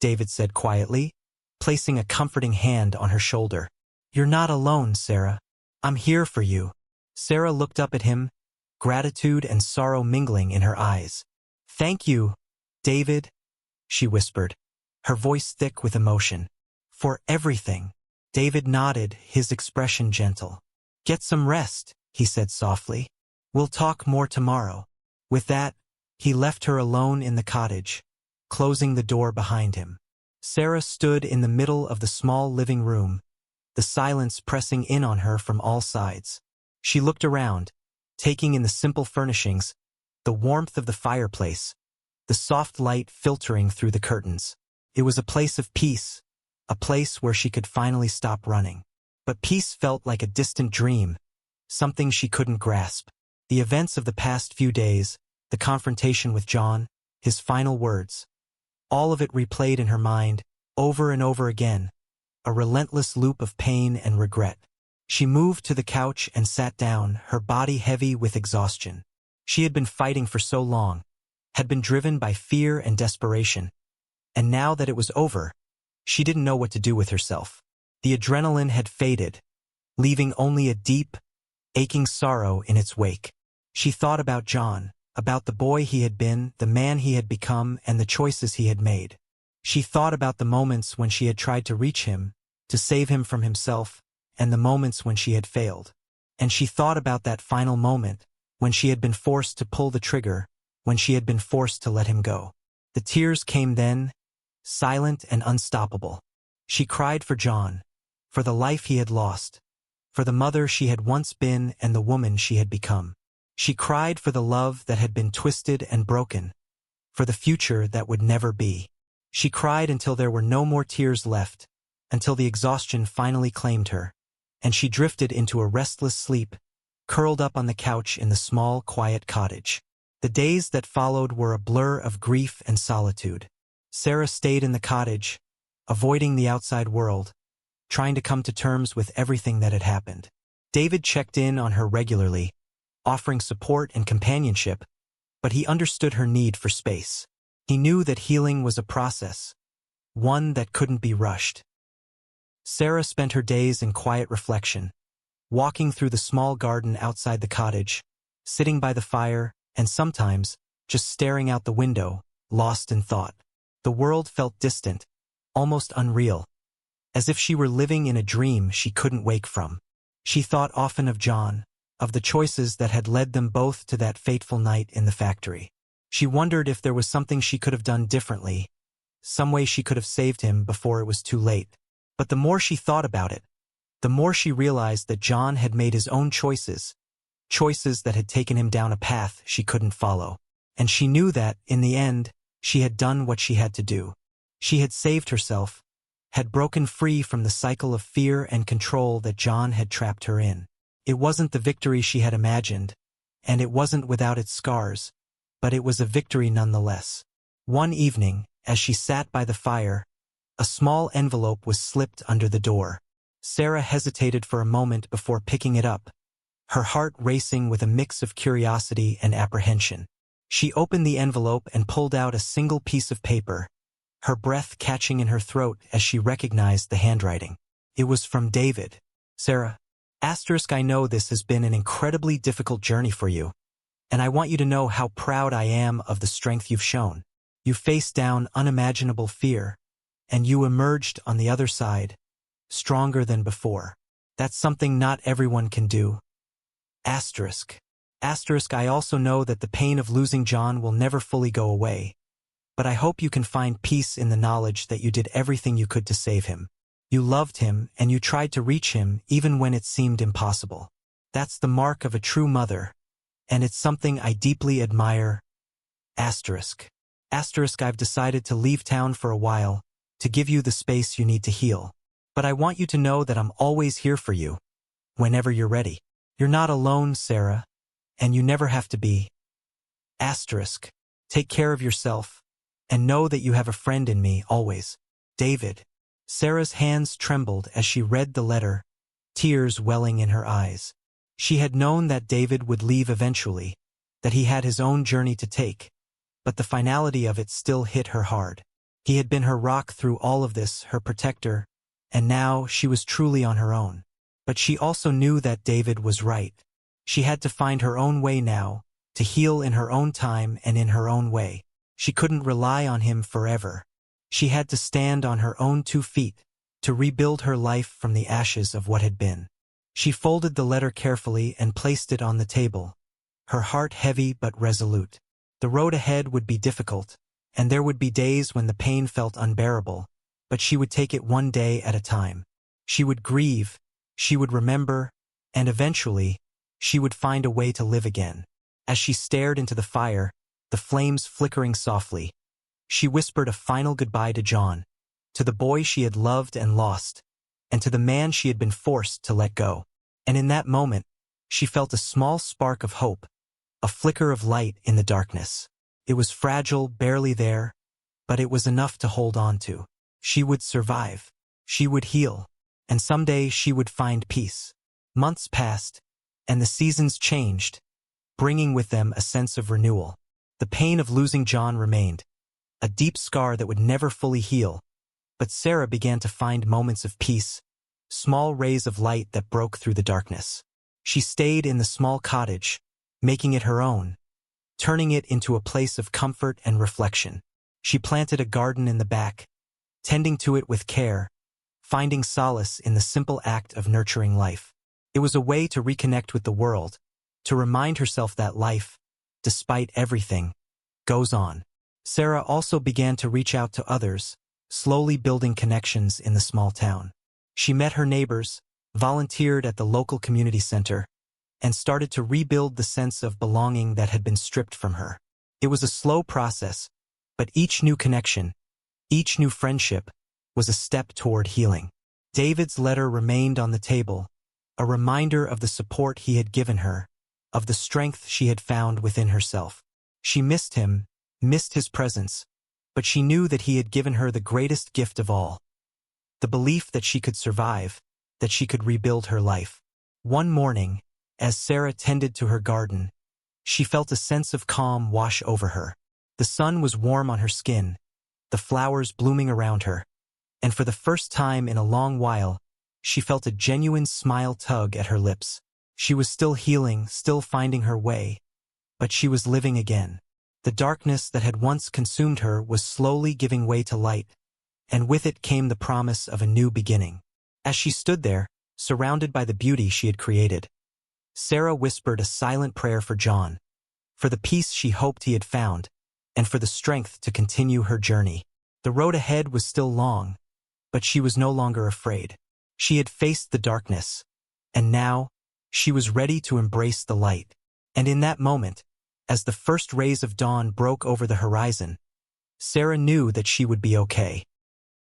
A: David said quietly, placing a comforting hand on her shoulder. You're not alone, Sarah. I'm here for you. Sarah looked up at him, gratitude and sorrow mingling in her eyes. Thank you, David, she whispered, her voice thick with emotion. For everything. David nodded, his expression gentle. Get some rest, he said softly. We'll talk more tomorrow. With that, he left her alone in the cottage, closing the door behind him. Sarah stood in the middle of the small living room, the silence pressing in on her from all sides. She looked around, taking in the simple furnishings, the warmth of the fireplace, the soft light filtering through the curtains. It was a place of peace, a place where she could finally stop running. But peace felt like a distant dream, something she couldn't grasp. The events of the past few days, the confrontation with John, his final words, all of it replayed in her mind, over and over again, a relentless loop of pain and regret. She moved to the couch and sat down, her body heavy with exhaustion. She had been fighting for so long, had been driven by fear and desperation, and now that it was over, she didn't know what to do with herself. The adrenaline had faded, leaving only a deep, aching sorrow in its wake. She thought about John, about the boy he had been, the man he had become, and the choices he had made. She thought about the moments when she had tried to reach him, to save him from himself, and the moments when she had failed. And she thought about that final moment, when she had been forced to pull the trigger, when she had been forced to let him go. The tears came then, silent and unstoppable. She cried for John, for the life he had lost, for the mother she had once been and the woman she had become. She cried for the love that had been twisted and broken, for the future that would never be. She cried until there were no more tears left, until the exhaustion finally claimed her, and she drifted into a restless sleep, curled up on the couch in the small, quiet cottage. The days that followed were a blur of grief and solitude. Sarah stayed in the cottage, avoiding the outside world, trying to come to terms with everything that had happened. David checked in on her regularly, offering support and companionship, but he understood her need for space. He knew that healing was a process, one that couldn't be rushed. Sarah spent her days in quiet reflection, walking through the small garden outside the cottage, sitting by the fire, and sometimes just staring out the window, lost in thought. The world felt distant, almost unreal, as if she were living in a dream she couldn't wake from. She thought often of John, of the choices that had led them both to that fateful night in the factory. She wondered if there was something she could have done differently, some way she could have saved him before it was too late. But the more she thought about it, the more she realized that John had made his own choices, choices that had taken him down a path she couldn't follow. And she knew that, in the end, she had done what she had to do. She had saved herself, had broken free from the cycle of fear and control that John had trapped her in. It wasn't the victory she had imagined, and it wasn't without its scars, but it was a victory nonetheless. One evening, as she sat by the fire, a small envelope was slipped under the door. Sarah hesitated for a moment before picking it up, her heart racing with a mix of curiosity and apprehension. She opened the envelope and pulled out a single piece of paper, her breath catching in her throat as she recognized the handwriting. It was from David. Sarah, I know this has been an incredibly difficult journey for you, and I want you to know how proud I am of the strength you've shown. You faced down unimaginable fear, and you emerged on the other side, stronger than before. That's something not everyone can do. I also know that the pain of losing John will never fully go away, but I hope you can find peace in the knowledge that you did everything you could to save him. You loved him and you tried to reach him even when it seemed impossible. That's the mark of a true mother, and it's something I deeply admire. I've decided to leave town for a while, to give you the space you need to heal. But I want you to know that I'm always here for you, whenever you're ready. You're not alone, Sarah, and you never have to be. Take care of yourself, and know that you have a friend in me always. David. Sarah's hands trembled as she read the letter, tears welling in her eyes. She had known that David would leave eventually, that he had his own journey to take, but the finality of it still hit her hard. He had been her rock through all of this, her protector, and now she was truly on her own. But she also knew that David was right. She had to find her own way now, to heal in her own time and in her own way. She couldn't rely on him forever. She had to stand on her own 2 feet, to rebuild her life from the ashes of what had been. She folded the letter carefully and placed it on the table, her heart heavy but resolute. The road ahead would be difficult, and there would be days when the pain felt unbearable, but she would take it one day at a time. She would grieve, she would remember, and eventually, she would find a way to live again. As she stared into the fire, the flames flickering softly, she whispered a final goodbye to John, to the boy she had loved and lost, and to the man she had been forced to let go. And in that moment, she felt a small spark of hope, a flicker of light in the darkness. It was fragile, barely there, but it was enough to hold on to. She would survive. She would heal. And someday she would find peace. Months passed, and the seasons changed, bringing with them a sense of renewal. The pain of losing John remained, a deep scar that would never fully heal, but Sarah began to find moments of peace, small rays of light that broke through the darkness. She stayed in the small cottage, making it her own, turning it into a place of comfort and reflection. She planted a garden in the back, tending to it with care, finding solace in the simple act of nurturing life. It was a way to reconnect with the world, to remind herself that life, despite everything, goes on. Sarah also began to reach out to others, slowly building connections in the small town. She met her neighbors, volunteered at the local community center, and started to rebuild the sense of belonging that had been stripped from her. It was a slow process, but each new connection, each new friendship, was a step toward healing. David's letter remained on the table, a reminder of the support he had given her, of the strength she had found within herself. She missed him, missed his presence, but she knew that he had given her the greatest gift of all, the belief that she could survive, that she could rebuild her life. One morning, as Sarah tended to her garden, she felt a sense of calm wash over her. The sun was warm on her skin, the flowers blooming around her, and for the first time in a long while, she felt a genuine smile tug at her lips. She was still healing, still finding her way, but she was living again. The darkness that had once consumed her was slowly giving way to light, and with it came the promise of a new beginning. As she stood there, surrounded by the beauty she had created, Sarah whispered a silent prayer for John, for the peace she hoped he had found, and for the strength to continue her journey. The road ahead was still long, but she was no longer afraid. She had faced the darkness, and now she was ready to embrace the light. And in that moment, as the first rays of dawn broke over the horizon, Sarah knew that she would be okay.